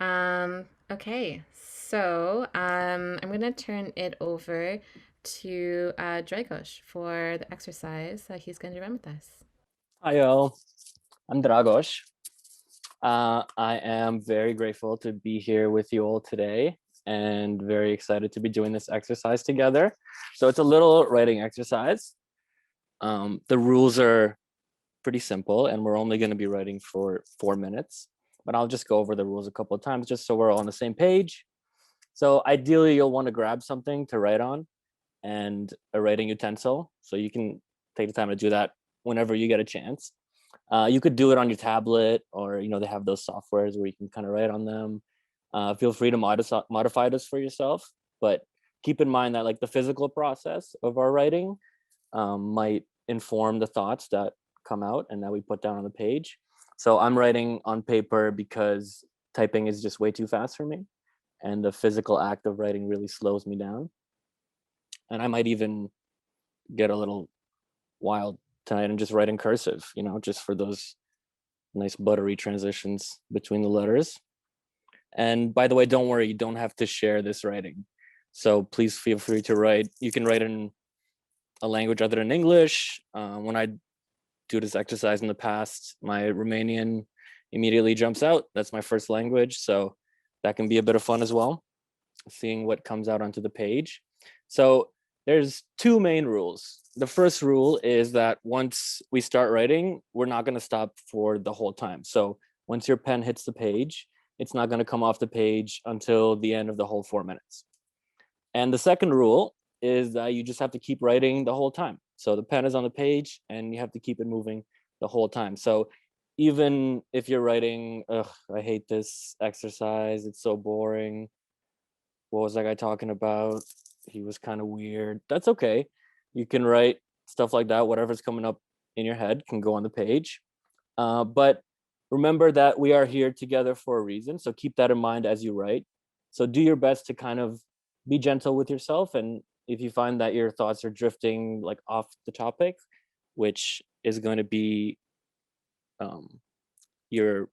Okay, so I'm going to turn it over to Dragos for the exercise that he's going to run with us.
Hi, all. I'm Dragos. I am very grateful to be here with you all today and very excited to be doing this exercise together. So it's a little writing exercise. The rules are pretty simple and we're only going to be writing for 4 minutes, but I'll just go over the rules a couple of times just so we're all on the same page. So ideally you'll want to grab something to write on and a writing utensil. So you can take the time to do that whenever you get a chance. You could do it on your tablet or, they have those softwares where you can kind of write on them. Feel free to modify this for yourself, but keep in mind that like the physical process of our writing might inform the thoughts that come out and that we put down on the page. So I'm writing on paper because typing is just way too fast for me. And the physical act of writing really slows me down. And I might even get a little wild tonight and just write in cursive, just for those nice buttery transitions between the letters. And by the way, don't worry, you don't have to share this writing. So please feel free to write. You can write in a language other than English. When I do this exercise in the past, my Romanian immediately jumps out. That's my first language. So that can be a bit of fun as well, seeing what comes out onto the page. So there's 2 main rules. The first rule is that once we start writing, we're not going to stop for the whole time. So once your pen hits the page, it's not going to come off the page until the end of the whole 4 minutes. And the second rule is that you just have to keep writing the whole time. So the pen is on the page and you have to keep it moving the whole time. So even if you're writing, I hate this exercise, it's so boring. What was that guy talking about? He was kind of weird. That's okay. You can write stuff like that. Whatever's coming up in your head can go on the page. But remember that we are here together for a reason. So keep that in mind as you write. So do your best to kind of be gentle with yourself. And if you find that your thoughts are drifting like off the topic, which is going to be your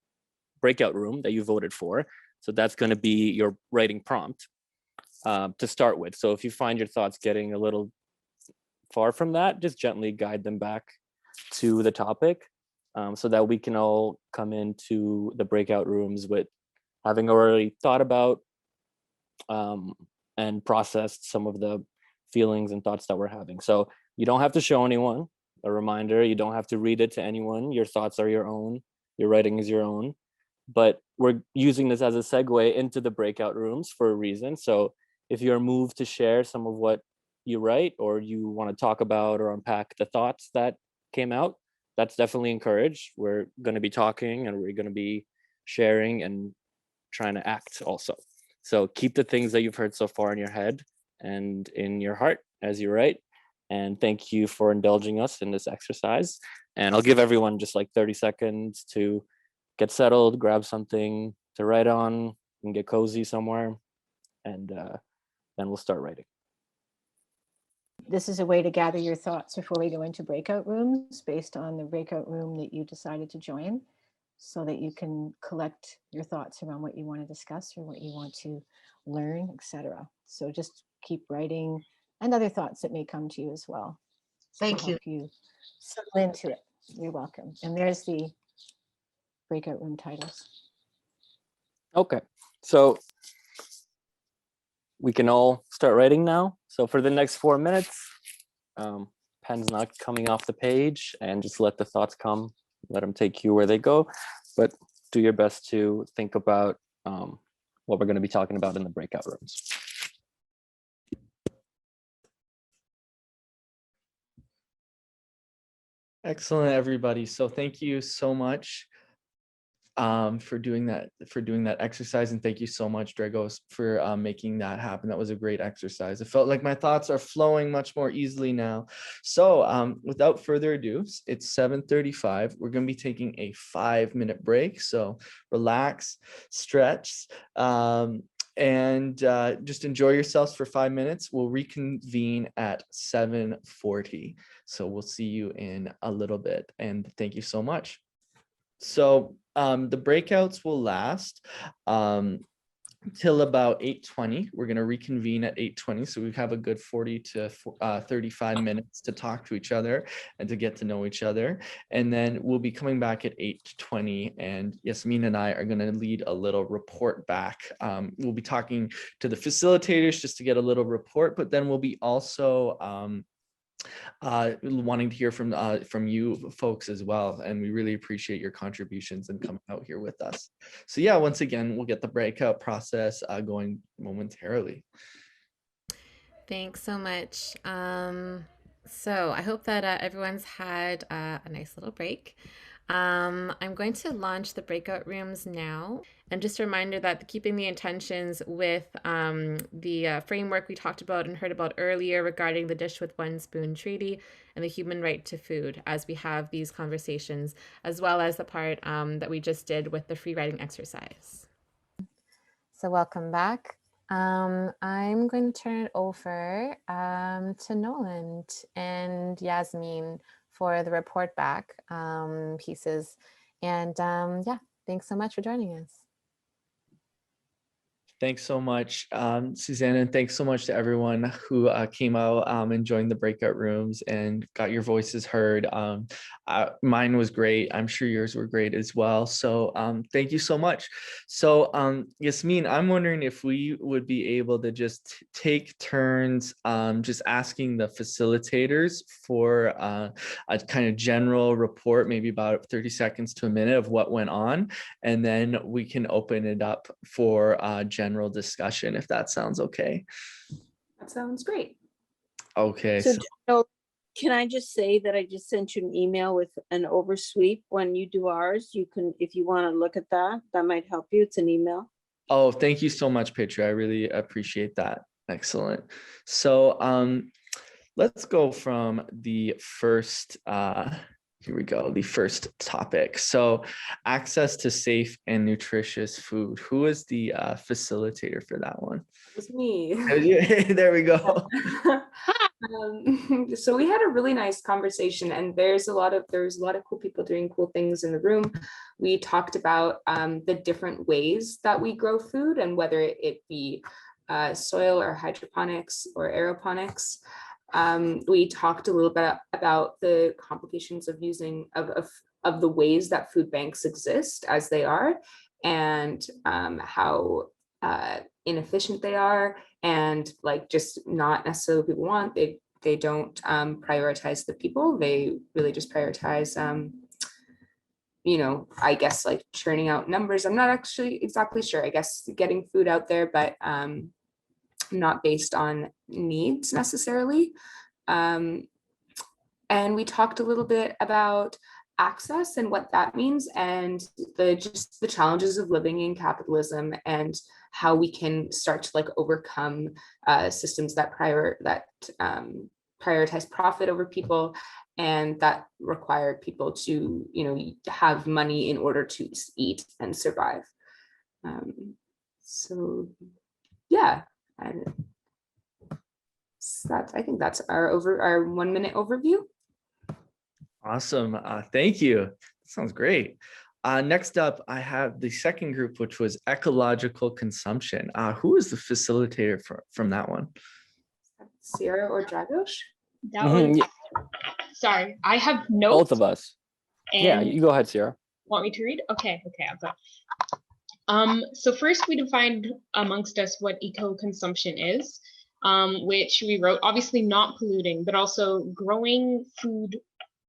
breakout room that you voted for. So that's going to be your writing prompt to start with. So if you find your thoughts getting a little far from that, just gently guide them back to the topic so that we can all come into the breakout rooms with having already thought about and processed some of the feelings and thoughts that we're having. So you don't have to show anyone. A reminder, you don't have to read it to anyone. Your thoughts are your own. Your writing is your own. But we're using this as a segue into the breakout rooms for a reason. So if you're moved to share some of what you write or you want to talk about or unpack the thoughts that came out, that's definitely encouraged. We're going to be talking and we're going to be sharing and trying to act also. So keep the things that you've heard so far in your head and in your heart as you write. And thank you for indulging us in this exercise. And I'll give everyone just like 30 seconds to get settled, grab something to write on, and get cozy somewhere. And then we'll start writing.
This is a way to gather your thoughts before we go into breakout rooms based on the breakout room that you decided to join, so that you can collect your thoughts around what you want to discuss or what you want to learn, etc. So just keep writing, and other thoughts that may come to you as well.
Thank
to
you.
help you settle into it. You're welcome. And there's the breakout room titles.
Okay, so we can all start writing now. So for the next 4 minutes, pen's not coming off the page, and just let the thoughts come, let them take you where they go, but do your best to think about what we're going to be talking about in the breakout rooms.
Excellent, everybody. So thank you so much for doing that exercise, and thank you so much, Dragos, for making that happen. That was a great exercise. It felt like my thoughts are flowing much more easily now. So without further ado, it's 7:35. We're going to be taking a 5-minute break. So relax, stretch, and just enjoy yourselves for 5 minutes. We'll reconvene at 7:40. So we'll see you in a little bit, and thank you so much. So the breakouts will last till about 8:20. We're going to reconvene at 8:20. So we have a good 40 to 35 minutes to talk to each other and to get to know each other. And then we'll be coming back at 8:20. And Yasmin and I are going to lead a little report back. We'll be talking to the facilitators just to get a little report, but then we'll be also wanting to hear from you folks as well, and we really appreciate your contributions and coming out here with us. So yeah, once again, we'll get the breakout process going momentarily.
Thanks so much. So I hope that everyone's had a nice little break. I'm going to launch the breakout rooms now. And just a reminder that keeping the intentions with the framework we talked about and heard about earlier regarding the Dish with One Spoon Treaty and the human right to food as we have these conversations, as well as the part that we just did with the free writing exercise. So welcome back. I'm going to turn it over to Nolan and Yasmin for the report back pieces. And yeah, thanks so much for joining us.
Thanks so much, Susanna, and thanks so much to everyone who came out and joined the breakout rooms and got your voices heard. Mine was great. I'm sure yours were great as well. So thank you so much. So Yasmin, I'm wondering if we would be able to just take turns just asking the facilitators for a kind of general report, maybe about 30 seconds to a minute of what went on, and then we can open it up for general discussion, if that sounds okay.
That sounds great.
Okay.
So can I just say that I just sent you an email with an oversweep. When you do ours, you can, if you want to look at that, that might help you. It's an email.
Oh, thank you so much, Petra. I really appreciate that. Excellent. So let's go from the first here we go, the first topic. So access to safe and nutritious food. Who is the facilitator for that one?
It was me.
There we go.
So we had a really nice conversation, and there's a lot of cool people doing cool things in the room. We talked about the different ways that we grow food, and whether it be soil or hydroponics or aeroponics. We talked a little bit about the complications of using of the ways that food banks exist as they are, and how inefficient they are, and like just not necessarily what people want. They don't prioritize the people. They really just prioritize I guess like churning out numbers. I'm not actually exactly sure. I guess getting food out there, but not based on needs necessarily. And we talked a little bit about access and what that means, and just the challenges of living in capitalism, and how we can start to like overcome systems that prioritize profit over people, and that require people to, you know, have money in order to eat and survive. So yeah, I think that's our 1 minute overview.
Awesome. Thank you. Sounds great. Next up, I have the second group, which was Ecological Consumption. Who is the facilitator from that one?
Sierra or Dragos?
That was,
Yeah,
sorry, I have notes.
both of us. Yeah,
and
you go ahead, Sierra.
Want me to read? Okay, I'll go. So first we defined amongst us what eco-consumption is, which we wrote, obviously not polluting, but also growing food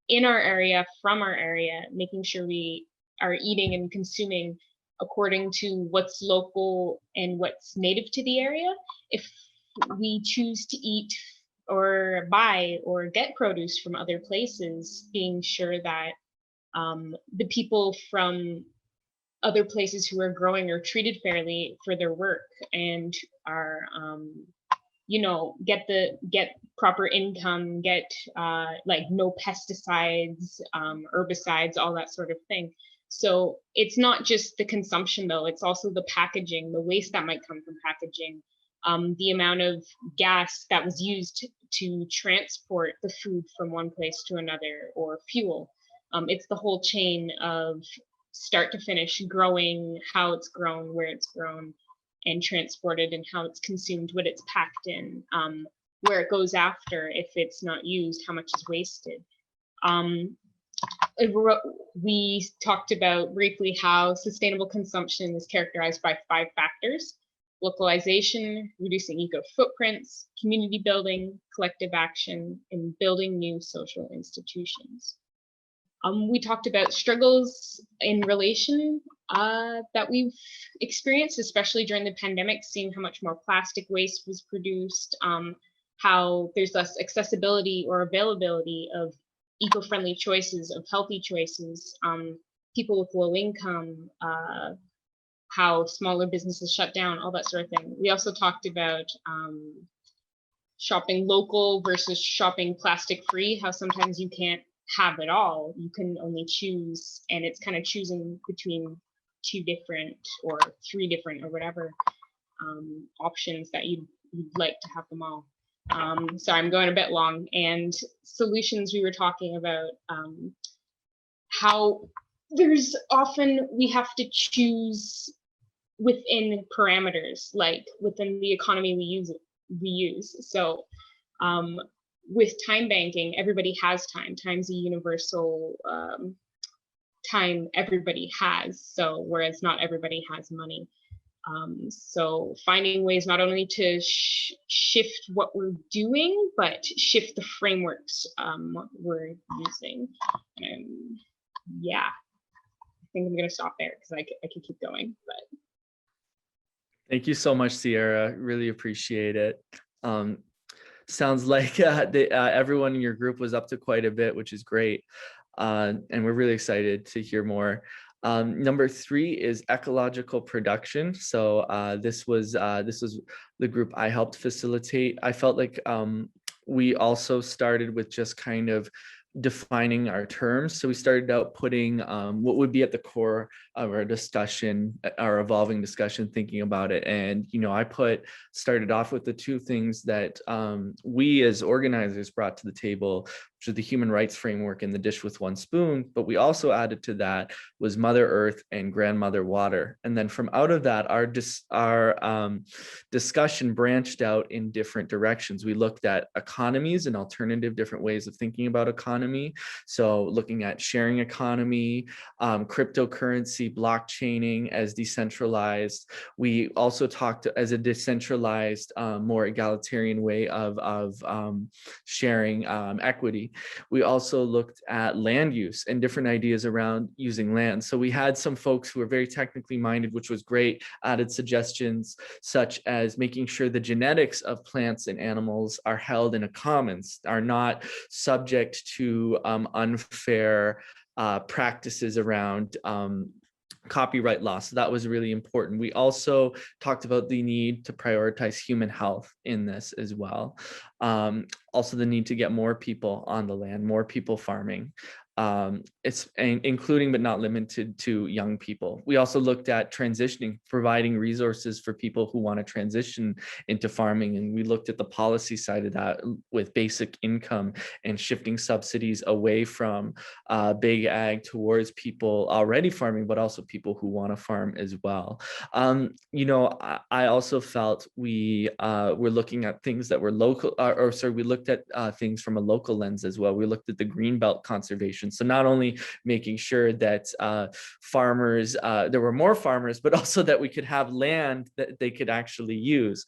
in our area, from our area, making sure we are eating and consuming according to what's local and what's native to the area. If we choose to eat or buy or get produce from other places, being sure that the people from other places who are growing are treated fairly for their work and are you know, get proper income, get like no pesticides, herbicides, all that sort of thing. So it's not just the consumption though, it's also the packaging, the waste that might come from packaging, the amount of gas that was used to transport the food from one place to another, or fuel. It's the whole chain of start to finish, growing, how it's grown, where it's grown and transported, and how it's consumed, what it's packed in, where it goes after, if it's not used, how much is wasted. We talked about briefly how sustainable consumption is characterized by 5 factors: localization, reducing eco footprints, community building, collective action, and building new social institutions. We talked about struggles in relation that we've experienced, especially during the pandemic, seeing how much more plastic waste was produced, how there's less accessibility or availability of eco-friendly choices, of healthy choices, people with low income, how smaller businesses shut down, all that sort of thing. We also talked about shopping local versus shopping plastic free, how sometimes you can't have it all, you can only choose, and it's kind of choosing between 2 different or 3 different or whatever options that you'd like to have them all. So I'm going a bit long. And solutions, we were talking about how there's often we have to choose within parameters, like within the economy we use. So with time banking, everybody has time. Time's a universal time everybody has. So whereas not everybody has money. So finding ways not only to shift what we're doing, but shift the frameworks we're using. Yeah, I think I'm gonna stop there because I could keep going, but.
Thank you so much, Sierra. Really appreciate it. Sounds like everyone in your group was up to quite a bit, which is great. And we're really excited to hear more. Number 3 is ecological production. So this was the group I helped facilitate. I felt like we also started with just kind of defining our terms. So we started out putting what would be at the core of our discussion, our evolving discussion, thinking about it. And, you know, I started off with the 2 things that we as organizers brought to the table, which is the human rights framework and the dish with 1 spoon. But we also added to that was Mother Earth and grandmother water. And then from out of that, our discussion branched out in different directions. We looked at economies and alternative different ways of thinking about economy. So looking at sharing economy, cryptocurrency, blockchaining as decentralized. We also talked as a decentralized, more egalitarian way of sharing equity. We also looked at land use and different ideas around using land. So we had some folks who were very technically minded, which was great, added suggestions such as making sure the genetics of plants and animals are held in a commons, are not subject to unfair practices around copyright law. So that was really important. We also talked about the need to prioritize human health in this as well. Also the need to get more people on the land, more people farming. It's including but not limited to young people. We also looked at transitioning, providing resources for people who want to transition into farming. And we looked at the policy side of that with basic income and shifting subsidies away from big ag towards people already farming, but also people who want to farm as well. You know, I also felt we were looking at things that were local, we looked at things from a local lens as well. We looked at the greenbelt conservation. So not only making sure that farmers, there were more farmers, but also that we could have land that they could actually use.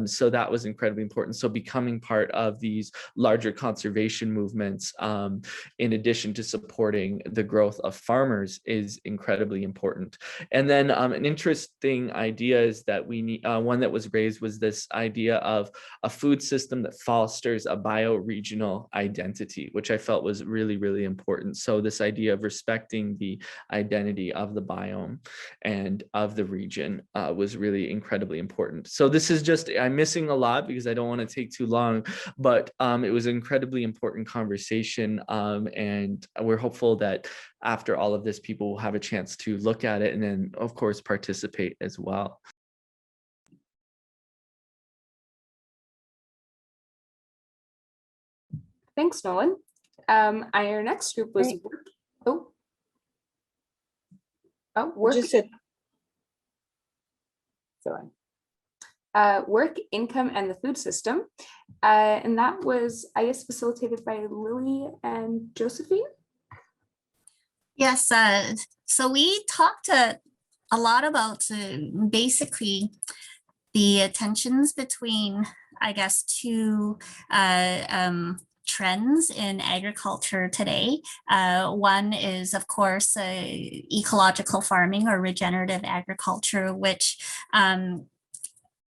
So that was incredibly important. So becoming part of these larger conservation movements, in addition to supporting the growth of farmers, is incredibly important. And then an interesting idea is that we need, one that was raised was this idea of a food system that fosters a bioregional identity, which I felt was really, really important. So this idea of respecting the identity of the biome and of the region was really incredibly important. So this is just, I'm missing a lot because I don't want to take too long, but it was an incredibly important conversation. And we're hopeful that after all of this, people will have a chance to look at it and then, of course, participate as well.
Thanks, Nolan. Our next group was work.
Just said, sorry.
Work, income, and the food system. And that was, I guess, facilitated by Lily and Josephine.
Yes, so we talked a lot about basically the tensions between, I guess, two trends in agriculture today. One is, of course, ecological farming or regenerative agriculture, which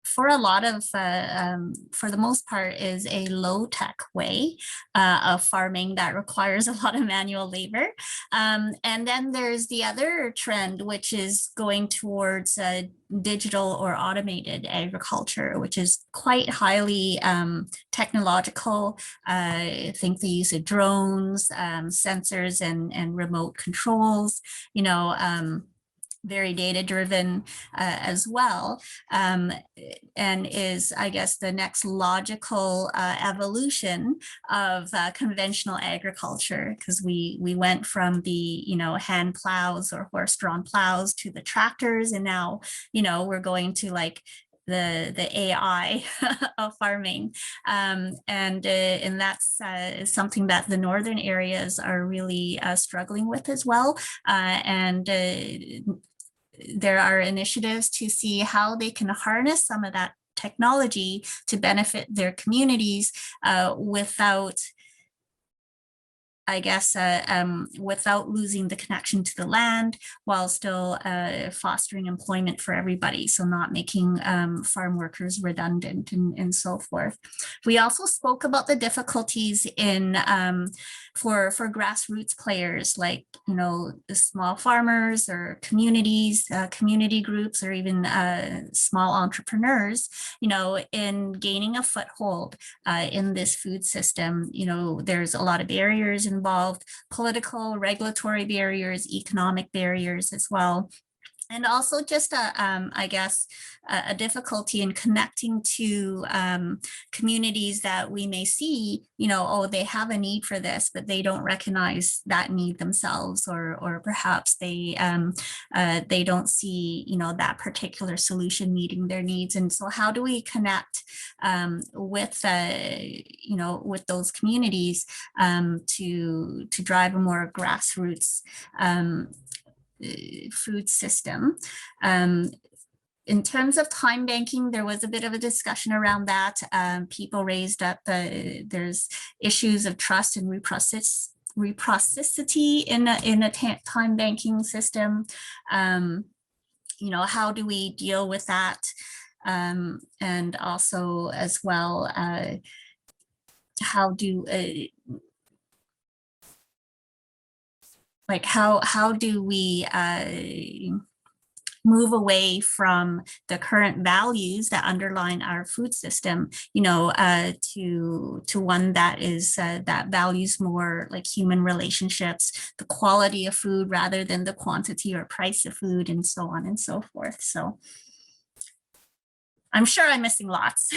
for a lot of, for the most part, is a low-tech way of farming that requires a lot of manual labor. And then there's the other trend, which is going towards digital or automated agriculture, which is quite highly technological. I think the use of drones, sensors, and remote controls, you know, very data driven as well, and is, I guess, the next logical evolution of conventional agriculture, because we went from the, you know, hand plows or horse-drawn plows to the tractors, and now, you know, we're going to like the AI of farming, and that's something that the northern areas are really struggling with as well, and there are initiatives to see how they can harness some of that technology to benefit their communities without, I guess, without losing the connection to the land, while still fostering employment for everybody. So not making farm workers redundant and so forth. We also spoke about the difficulties in for grassroots players, like, you know, the small farmers or communities, community groups, or even small entrepreneurs, you know, in gaining a foothold in this food system. You know, there's a lot of barriers involved, political, regulatory barriers, economic barriers as well. And also just I guess, a difficulty in connecting to communities that we may see, you know, oh, they have a need for this, but they don't recognize that need themselves, or perhaps they don't see, you know, that particular solution meeting their needs. And so how do we connect with, you know, with those communities to drive a more grassroots food system? In terms of time banking, there was a bit of a discussion around that. People raised up there's issues of trust and reciprocity in a time banking system. You know, how do we deal with that? And also as well, how do like how do we move away from the current values that underline our food system, to one that is that values more like human relationships, the quality of food rather than the quantity or price of food, and so on and so forth. So I'm sure I'm missing lots.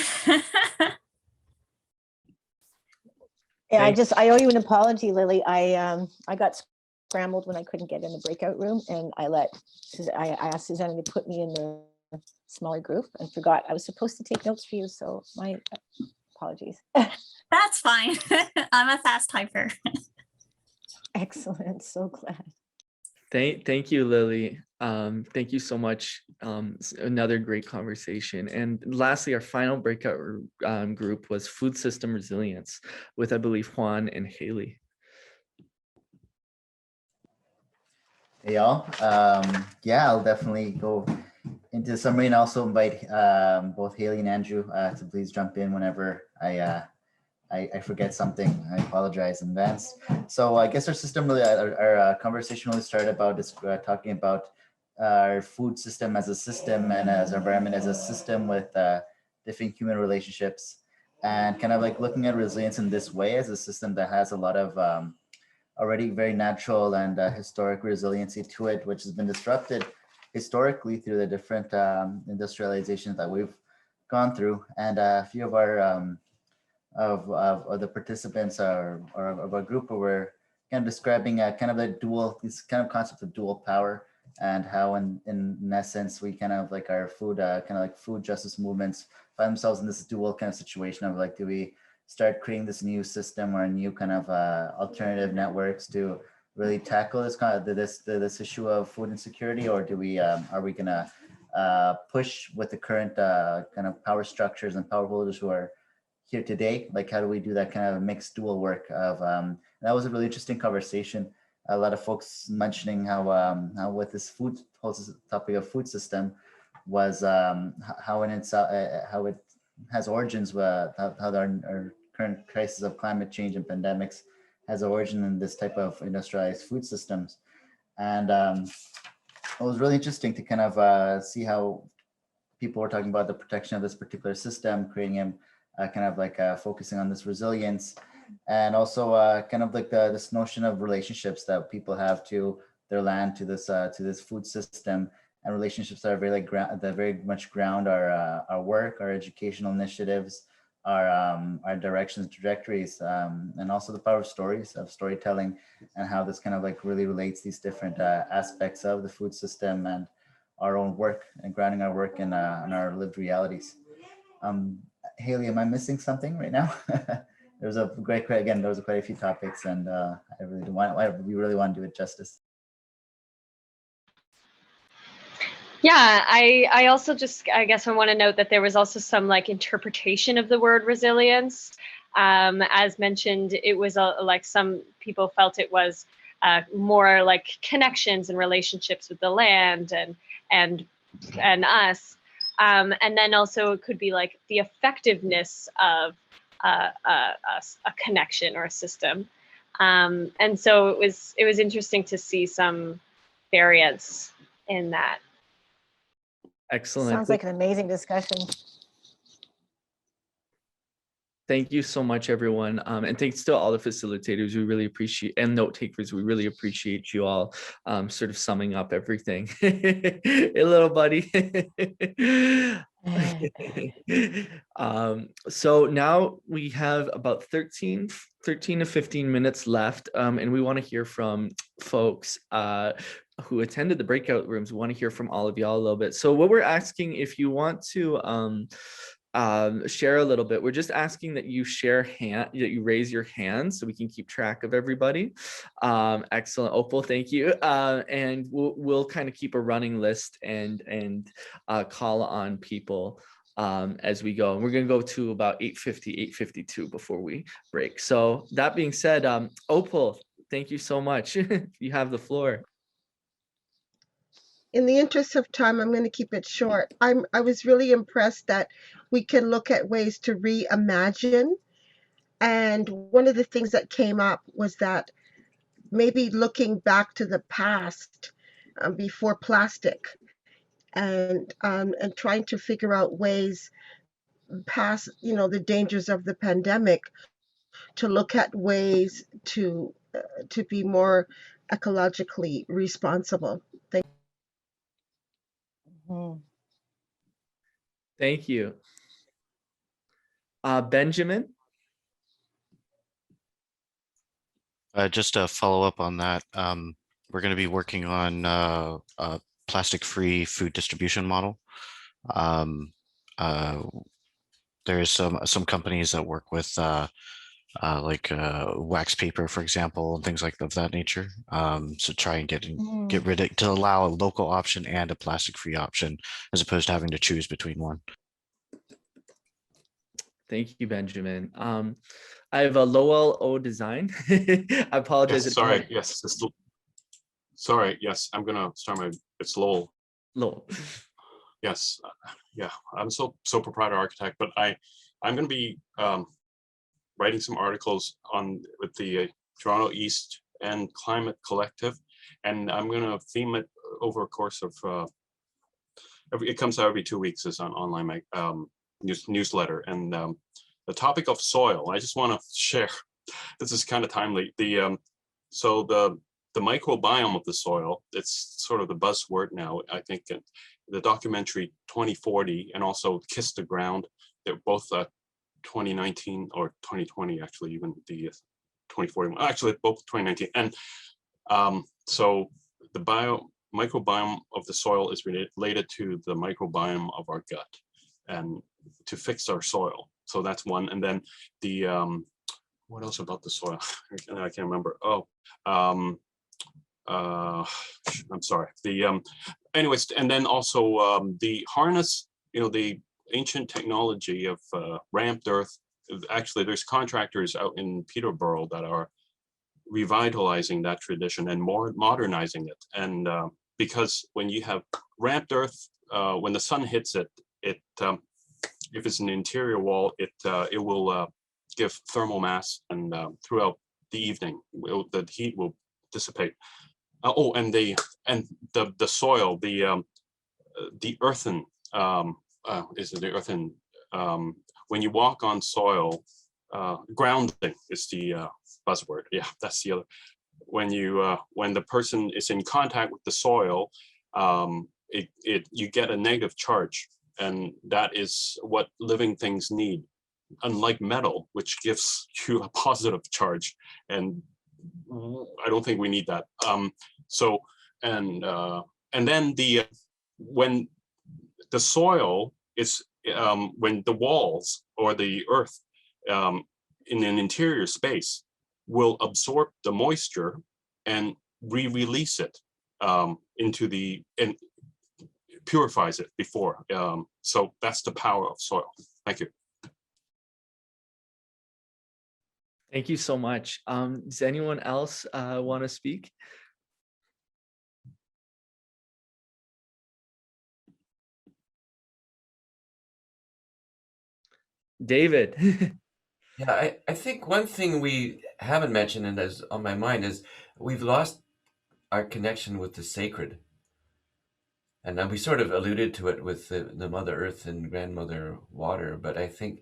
Yeah, I owe you an apology, Lily. I got scrambled when I couldn't get in the breakout room, and I asked Susanna to put me in the smaller group and forgot I was supposed to take notes for you. So my apologies.
That's fine. I'm a fast typer.
Excellent. So glad.
Thank you, Lily. Thank you so much. Another great conversation. And lastly, our final breakout group was food system resilience with, I believe, Juan and Haley.
Hey y'all. Yeah, I'll definitely go into the summary and also invite both Haley and Andrew to please jump in whenever I forget something. I apologize in advance. So I guess our system really, our conversation really started about talking about our food system as a system and as our environment as a system with different human relationships, and kind of like looking at resilience in this way as a system that has a lot of already very natural and historic resiliency to it, which has been disrupted historically through the different industrializations that we've gone through. And a few of our of the participants of our group were kind of describing kind of this kind of concept of dual power, and how in essence we kind of like our food kind of like food justice movements find themselves in this dual kind of situation of like, do we start creating this new system or a new kind of alternative networks to really tackle this kind of this issue of food insecurity, or do we are we gonna push with the current kind of power structures and power holders who are here today? Like, how do we do that kind of mixed dual work of that was a really interesting conversation. A lot of folks mentioning how with this food whole topic of food system was how it has origins, how our current crisis of climate change and pandemics has origin in this type of industrialized food systems. And it was really interesting to kind of see how people were talking about the protection of this particular system, creating him kind of like focusing on this resilience, and also kind of like this notion of relationships that people have to their land, to this food system, and relationships that are very like that very much ground our work, our educational initiatives, our directions, trajectories, and also the power of stories, of storytelling, and how this kind of like really relates these different aspects of the food system and our own work, and grounding our work in our lived realities. Haley, am I missing something right now? There was quite a few topics, and we really want to do it justice.
Yeah, I also just, I guess I want to note that there was also some like interpretation of the word resilience. As mentioned, it was like some people felt it was more like connections and relationships with the land and us. And then also it could be like the effectiveness of a connection or a system. And so it was interesting to see some variance in that.
Excellent.
Sounds like an amazing discussion.
Thank you so much, everyone. And thanks to all the facilitators. We really appreciate, and note takers, we really appreciate you all sort of summing up everything. Hey, little buddy. So now we have about 13 to 15 minutes left, and we want to hear from folks who attended the breakout rooms. We want to hear from all of y'all a little bit. So what we're asking, if you want to share a little bit, we're just asking that you that you raise your hand so we can keep track of everybody. Excellent, Opal, thank you. And we'll kind of keep a running list and call on people as we go. And we're gonna go to about 8:50, 8:52 before we break. So that being said, Opal, thank you so much. You have the floor.
In the interest of time, I'm going to keep it short. I was really impressed that we can look at ways to reimagine. And one of the things that came up was that maybe looking back to the past before plastic, and trying to figure out ways past, the dangers of the pandemic, to look at ways to be more ecologically responsible.
Mhm.
Thank you. Benjamin?
Just to follow up on that, we're going to be working on a plastic-free food distribution model. There's some companies that work with like wax paper, for example, and things like of that nature. So try and get rid of, to allow a local option and a plastic-free option, as opposed to having to choose between one.
Thank you, Benjamin. I have a Lowell O design. I apologize.
Yes, sorry. Yes. Sorry. Yes, I'm gonna start it's Lowell.
Lowell.
Yes. Yeah. I'm so proprietor architect, but I'm gonna be writing some articles with the Toronto East End Climate Collective, and I'm gonna theme it over a course of it comes out every 2 weeks as an online newsletter, and the topic of soil. I just want to share. This is kind of timely. So the microbiome of the soil. It's sort of the buzzword now. I think the documentary 2040 and also Kiss the Ground. They're both 2019 or 2020 actually. Even the 2041. Actually, both 2019. And so the microbiome of the soil is related to the microbiome of our gut, and to fix our soil. So that's one. And then the what else about the soil? I can't remember. Oh, I'm sorry. The anyways, and then also the harness, the ancient technology of ramped earth. Actually, there's contractors out in Peterborough that are revitalizing that tradition and more modernizing it. And because when you have ramped earth, when the sun hits it, if it's an interior wall, it will give thermal mass, and throughout the evening, the heat will dissipate. Oh, and the soil, the earthen, is it the earthen? When you walk on soil, grounding is the buzzword. Yeah, that's the other. When the person is in contact with the soil, you get a negative charge, and that is what living things need. Unlike metal, which gives you a positive charge, and I don't think we need that. So and then when the soil is when the walls or the earth in an interior space will absorb the moisture and re-release it into and purifies it before. So that's the power of soil. Thank you.
Thank you so much. Does anyone else want to speak? David.
Yeah, I think one thing we haven't mentioned and is on my mind is we've lost our connection with the sacred. And we sort of alluded to it with the Mother Earth and Grandmother Water, but I think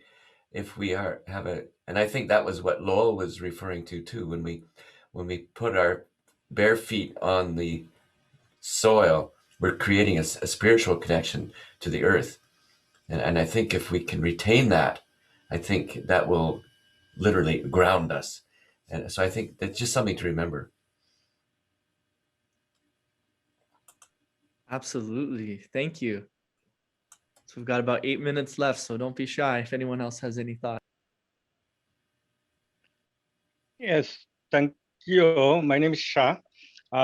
if we and I think that was what Lowell was referring to too, when we put our bare feet on the soil, we're creating a spiritual connection to the earth. And I think if we can retain that, I think that will literally ground us. And so I think that's just something to remember.
Absolutely. Thank you. So we've got about 8 minutes left, so don't be shy if anyone else has any thoughts.
Yes, thank you. My name is Shah.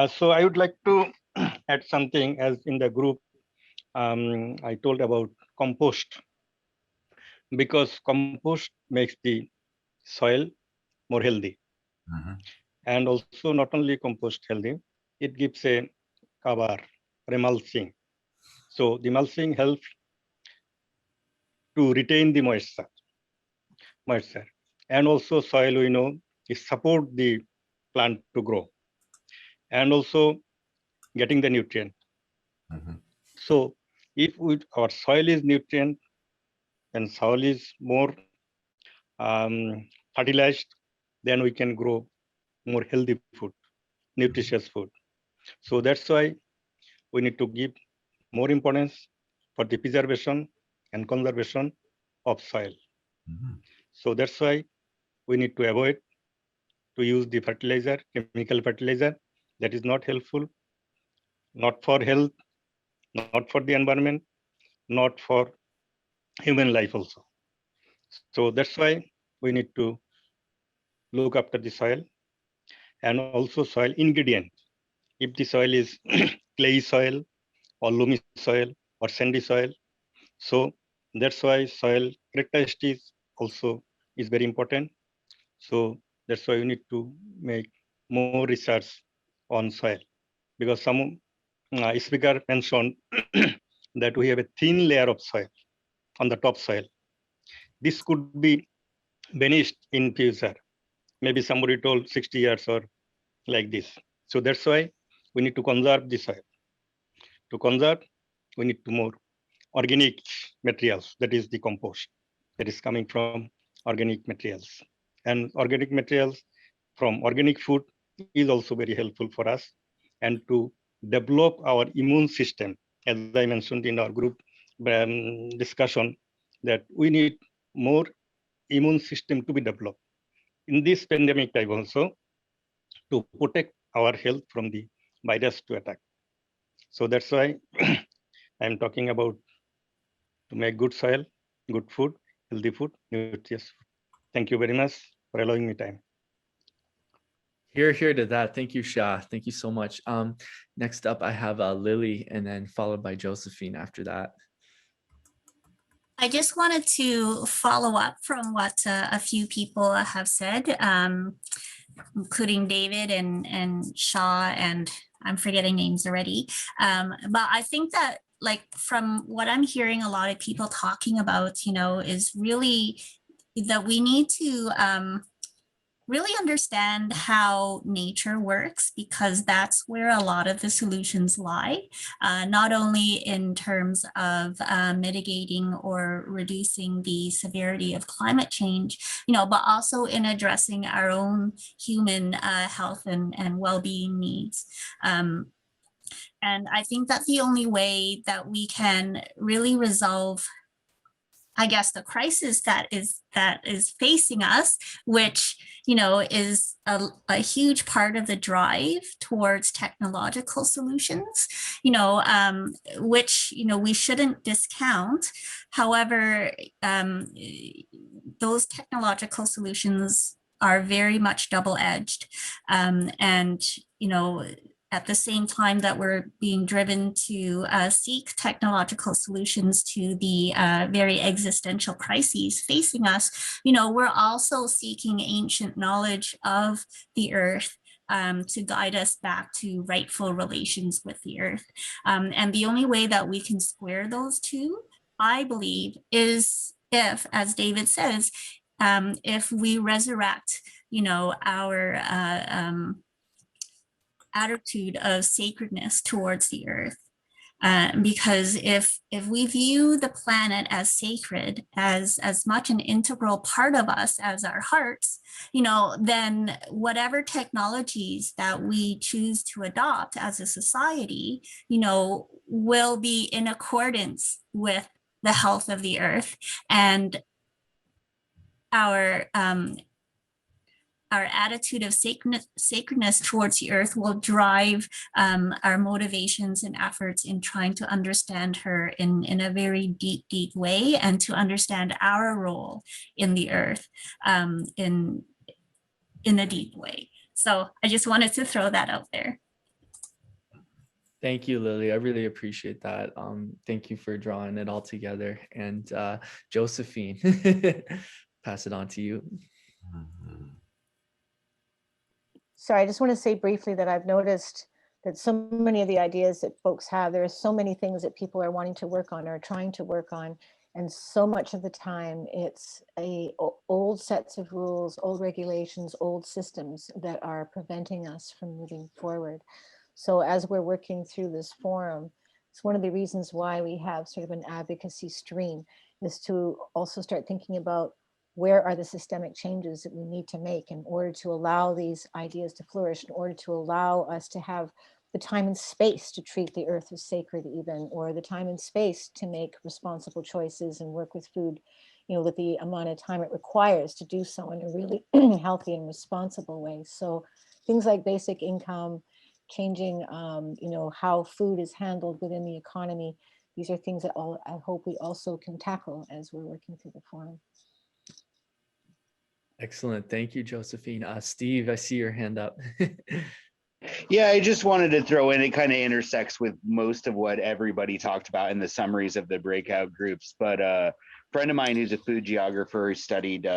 So I would like to add something. As in the group, I told about compost, because compost makes the soil more healthy. And also not only compost healthy, it gives a cover, remulching. So the mulching helps to retain the moisture. And also soil, it support the plant to grow. and also getting the nutrient. So if our soil is nutrient and soil is more fertilized, then we can grow more healthy food, nutritious food. So that's why we need to give more importance for the preservation and conservation of soil. So that's why we need to avoid to use the fertilizer, chemical fertilizer that is not helpful, not for health, not for the environment, not for human life also. So that's why we need to look after the soil and also soil ingredient. If the soil is clay soil or loamy soil or sandy soil, so that's why soil characteristics also is very important. So that's why we need to make more research on soil, because some speaker mentioned that we have a thin layer of soil on the top soil. This could be vanished in future. Maybe somebody told 60 years or like this. So that's why we need to conserve the soil. To conserve, we need to more organic materials, that is the compost that is coming from organic materials. And organic materials from organic food is also very helpful for us, and to develop our immune system. As I mentioned in our group discussion, that we need more immune system to be developed in this pandemic time also, to protect our health from the virus to attack. So that's why I'm talking about to make good soil, good food, healthy food, nutritious food. Thank you very much for allowing me time.
Here to that. Thank you, Shah. Thank you so much. Next up, I have Lily, and then followed by Josephine after that.
I just wanted to follow up from what a few people have said, including David and Shaw, and I'm forgetting names already. But I think that, like, from what I'm hearing a lot of people talking about, you know, is really that we need to really understand how nature works, because that's where a lot of the solutions lie, not only in terms of mitigating or reducing the severity of climate change, you know, but also in addressing our own human health and well-being needs. And I think that the only way that we can really resolve, I guess, the crisis that is facing us, which, you know, is a huge part of the drive towards technological solutions, you know, which, you know, we shouldn't discount. However, those technological solutions are very much double-edged, and, you know, at the same time that we're being driven to seek technological solutions to the very existential crises facing us, you know, we're also seeking ancient knowledge of the earth to guide us back to rightful relations with the earth. And the only way that we can square those two, I believe, is if, as David says, if we resurrect, you know, our attitude of sacredness towards the earth. Because if we view the planet as sacred, as much an integral part of us as our hearts, you know, then whatever technologies that we choose to adopt as a society, you know, will be in accordance with the health of the earth, and our attitude of sacredness towards the earth will drive our motivations and efforts in trying to understand her in a very deep, deep way, and to understand our role in the earth in a deep way. So I just wanted to throw that out there.
Thank you, Lily. I really appreciate that. Thank you for drawing it all together. And Josephine, pass it on to you.
Sorry, I just want to say briefly that I've noticed that so many of the ideas that folks have, there are so many things that people are wanting to work on or trying to work on. And so much of the time it's old sets of rules, old regulations, old systems that are preventing us from moving forward. So as we're working through this forum, it's one of the reasons why we have sort of an advocacy stream, is to also start thinking about where are the systemic changes that we need to make in order to allow these ideas to flourish, in order to allow us to have the time and space to treat the earth as sacred even, or the time and space to make responsible choices and work with food, you know, with the amount of time it requires to do so in a really healthy and responsible way. So things like basic income, changing, you know, how food is handled within the economy. These are things that I hope we also can tackle as we're working through the forum.
Excellent. Thank you, Josephine. Steve, I see your hand up.
Yeah, I just wanted to throw in, it kind of intersects with most of what everybody talked about in the summaries of the breakout groups. But a friend of mine who's a food geographer studied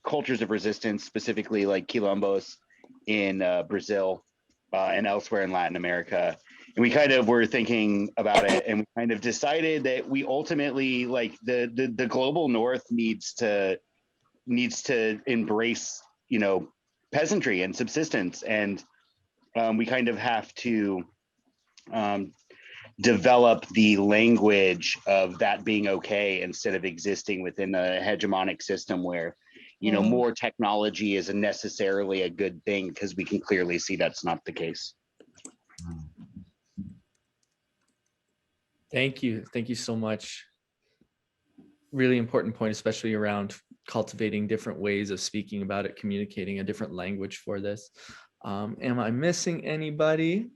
cultures of resistance, specifically like quilombos in Brazil and elsewhere in Latin America. And we kind of were thinking about it, and we kind of decided that we ultimately, like the global north needs to embrace, you know, peasantry and subsistence. And we kind of have to develop the language of that being okay, instead of existing within a hegemonic system where, you know, more technology isn't necessarily a good thing, because we can clearly see that's not the case.
Thank you. Thank you so much. Really important point, especially around cultivating different ways of speaking about it, communicating a different language for this. Am I missing anybody?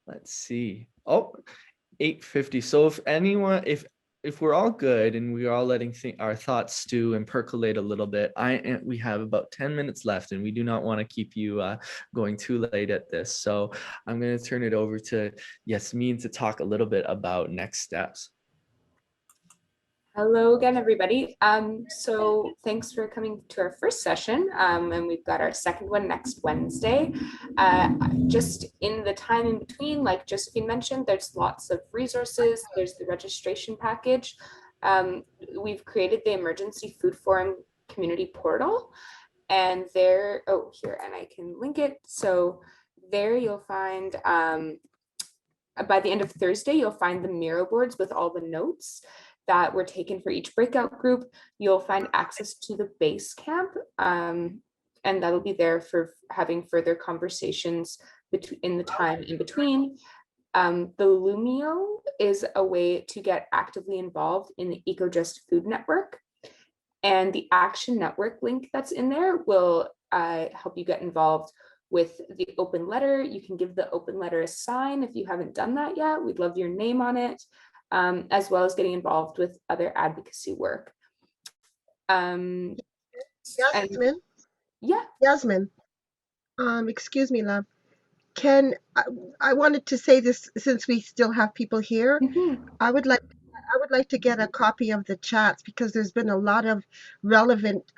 Let's see. Oh, 8:50. So if anyone, if we're all good and we're all letting our thoughts stew and percolate a little bit, we have about 10 minutes left, and we do not want to keep you going too late at this. So I'm going to turn it over to Yasmin to talk a little bit about next steps.
Hello again, everybody. So thanks for coming to our first session, and we've got our second one next Wednesday. Just in the time in between, like Josephine mentioned, there's lots of resources. There's the registration package. We've created the Emergency Food Forum community portal, and there, oh, here, and I can link it. So there you'll find, by the end of Thursday, you'll find the Miro boards with all the notes that were taken for each breakout group. You'll find access to the base camp, and that'll be there for having further conversations in the time in between. The Lumio is a way to get actively involved in the EcoJust Food Network, and the Action Network link that's in there will help you get involved with the open letter. You can give the open letter a sign if you haven't done that yet. We'd love your name on it. As well as getting involved with other advocacy work.
Yasmin?
Yeah.
Yasmin, excuse me, love. I wanted to say this, since we still have people here. I would like to get a copy of the chats, because there's been a lot of relevant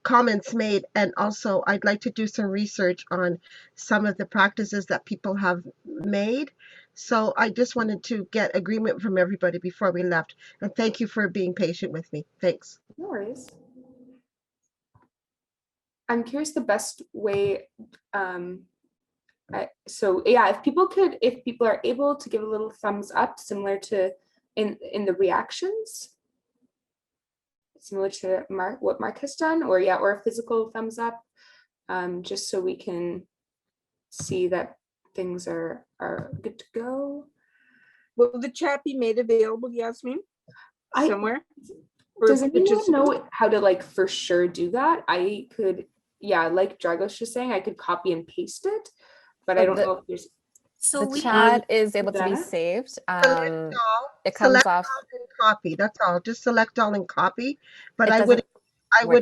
comments made, and also I'd like to do some research on some of the practices that people have made. So I just wanted to get agreement from everybody before we left. And thank you for being patient with me. Thanks.
No worries. I'm curious the best way. So yeah, if people are able to give a little thumbs up, similar to in the reactions, similar to what Mark has done, or yeah, or a physical thumbs up, just so we can see that things are good to go.
Will the chat be made available, Yasmin, somewhere?
Does anyone know how to, like, for sure do that? I could, yeah, like Dragos just saying, I could copy and paste it, but I don't know if there's.
So the chat is able to be saved. It comes
select
off.
all and copy. That's all. Just select all and copy. But
It
I
doesn't
wouldn't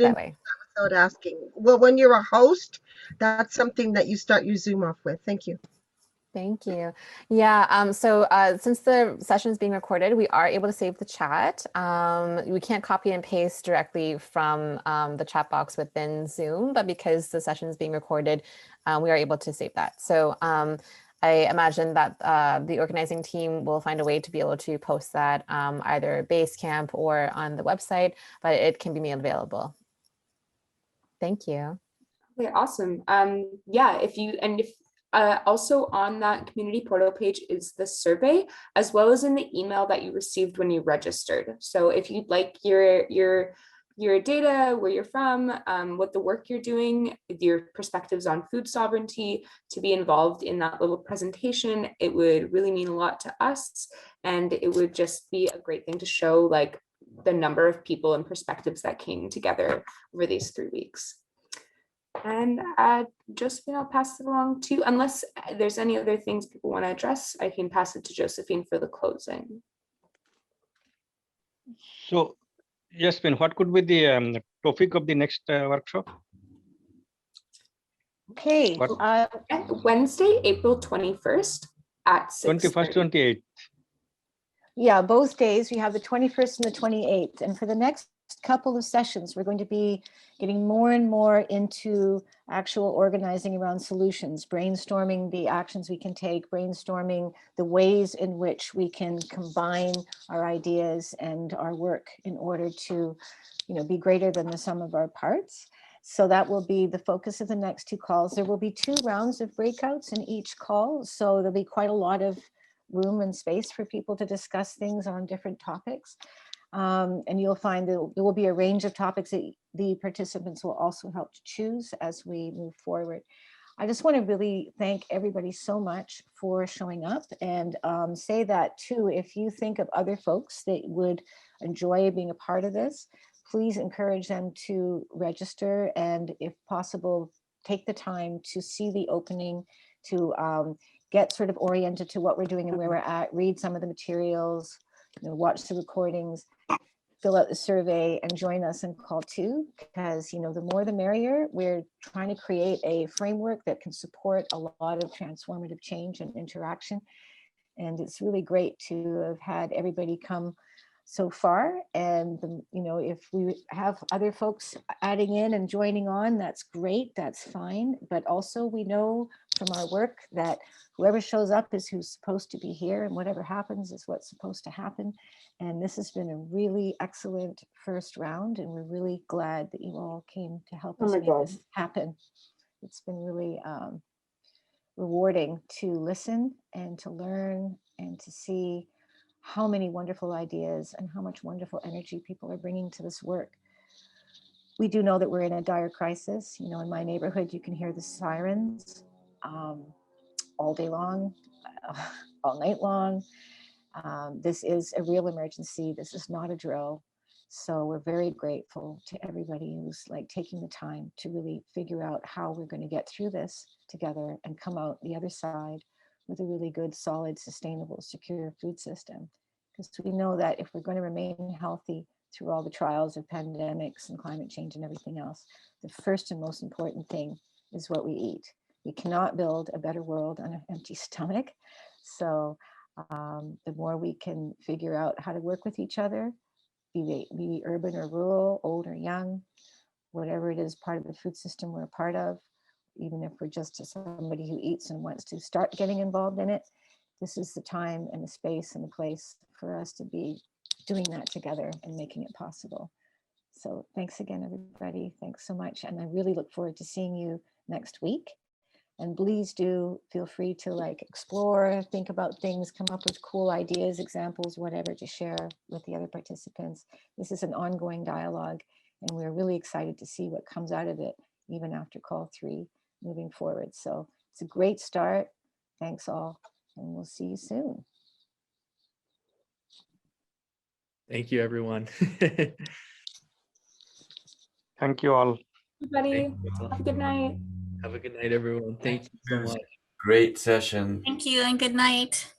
that way.
without asking. Well, when you're a host, that's something that you start your Zoom off with. Thank you.
Thank you. Yeah, so since the session is being recorded, we are able to save the chat. We can't copy and paste directly from the chat box within Zoom, but because the session is being recorded, we are able to save that. So I imagine that the organizing team will find a way to be able to post that either Basecamp or on the website, but it can be made available. Thank you.
Okay, awesome. Yeah, if also on that community portal page is the survey, as well as in the email that you received when you registered. So if you'd like your data, where you're from, what the work you're doing, your perspectives on food sovereignty, to be involved in that little presentation, it would really mean a lot to us. And it would just be a great thing to show like the number of people and perspectives that came together over these 3 weeks. And Josephine, I'll pass it along to you. Unless there's any other things people want to address, I can pass it to Josephine for the closing.
So, Jasmine, what could be the topic of the next workshop?
Okay.
Wednesday, April 21st at 6:30.
21st, 28th.
Yeah, both days. We have the 21st and the 28th. And for the next couple of sessions, we're going to be getting more and more into actual organizing around solutions, brainstorming the actions we can take, brainstorming the ways in which we can combine our ideas and our work in order to, be greater than the sum of our parts. So that will be the focus of the next 2 calls. There will be 2 rounds of breakouts in each call. So there'll be quite a lot of room and space for people to discuss things on different topics. And you'll find that there will be a range of topics that the participants will also help to choose as we move forward. I just want to really thank everybody so much for showing up, and say that too, if you think of other folks that would enjoy being a part of this, please encourage them to register, and if possible, take the time to see the opening, to get sort of oriented to what we're doing and where we're at, read some of the materials, watch the recordings, fill out the survey, and join us in call 2, because the more the merrier. We're trying to create a framework that can support a lot of transformative change and interaction. And it's really great to have had everybody come so far. And if we have other folks adding in and joining on, that's great, that's fine. But also we know from our work that whoever shows up is who's supposed to be here, and whatever happens is what's supposed to happen. And this has been a really excellent first round, and we're really glad that you all came to help us make this happen. It's been really rewarding to listen and to learn and to see how many wonderful ideas and how much wonderful energy people are bringing to this work. We do know that we're in a dire crisis. In my neighborhood, you can hear the sirens all day long, all night long. This is a real emergency. This is not a drill. So we're very grateful to everybody who's taking the time to really figure out how we're going to get through this together and come out the other side with a really good, solid, sustainable, secure food system. Because we know that if we're going to remain healthy through all the trials of pandemics and climate change and everything else, the first and most important thing is what we eat. We cannot build a better world on an empty stomach. So the more we can figure out how to work with each other, be they urban or rural, old or young, whatever it is, part of the food system we're a part of, even if we're just somebody who eats and wants to start getting involved in it, this is the time and the space and the place for us to be doing that together and making it possible. So thanks again, everybody. Thanks so much. And I really look forward to seeing you next week. And please do feel free to explore, think about things, come up with cool ideas, examples, whatever to share with the other participants. This is an ongoing dialogue, and we're really excited to see what comes out of it, even after call 3 moving forward. So it's a great start. Thanks all, and we'll see you soon.
Thank you, everyone.
Thank you all.
Everybody, have a good night.
Have a good night, everyone. Thank you so much.
Great session.
Thank you and good night.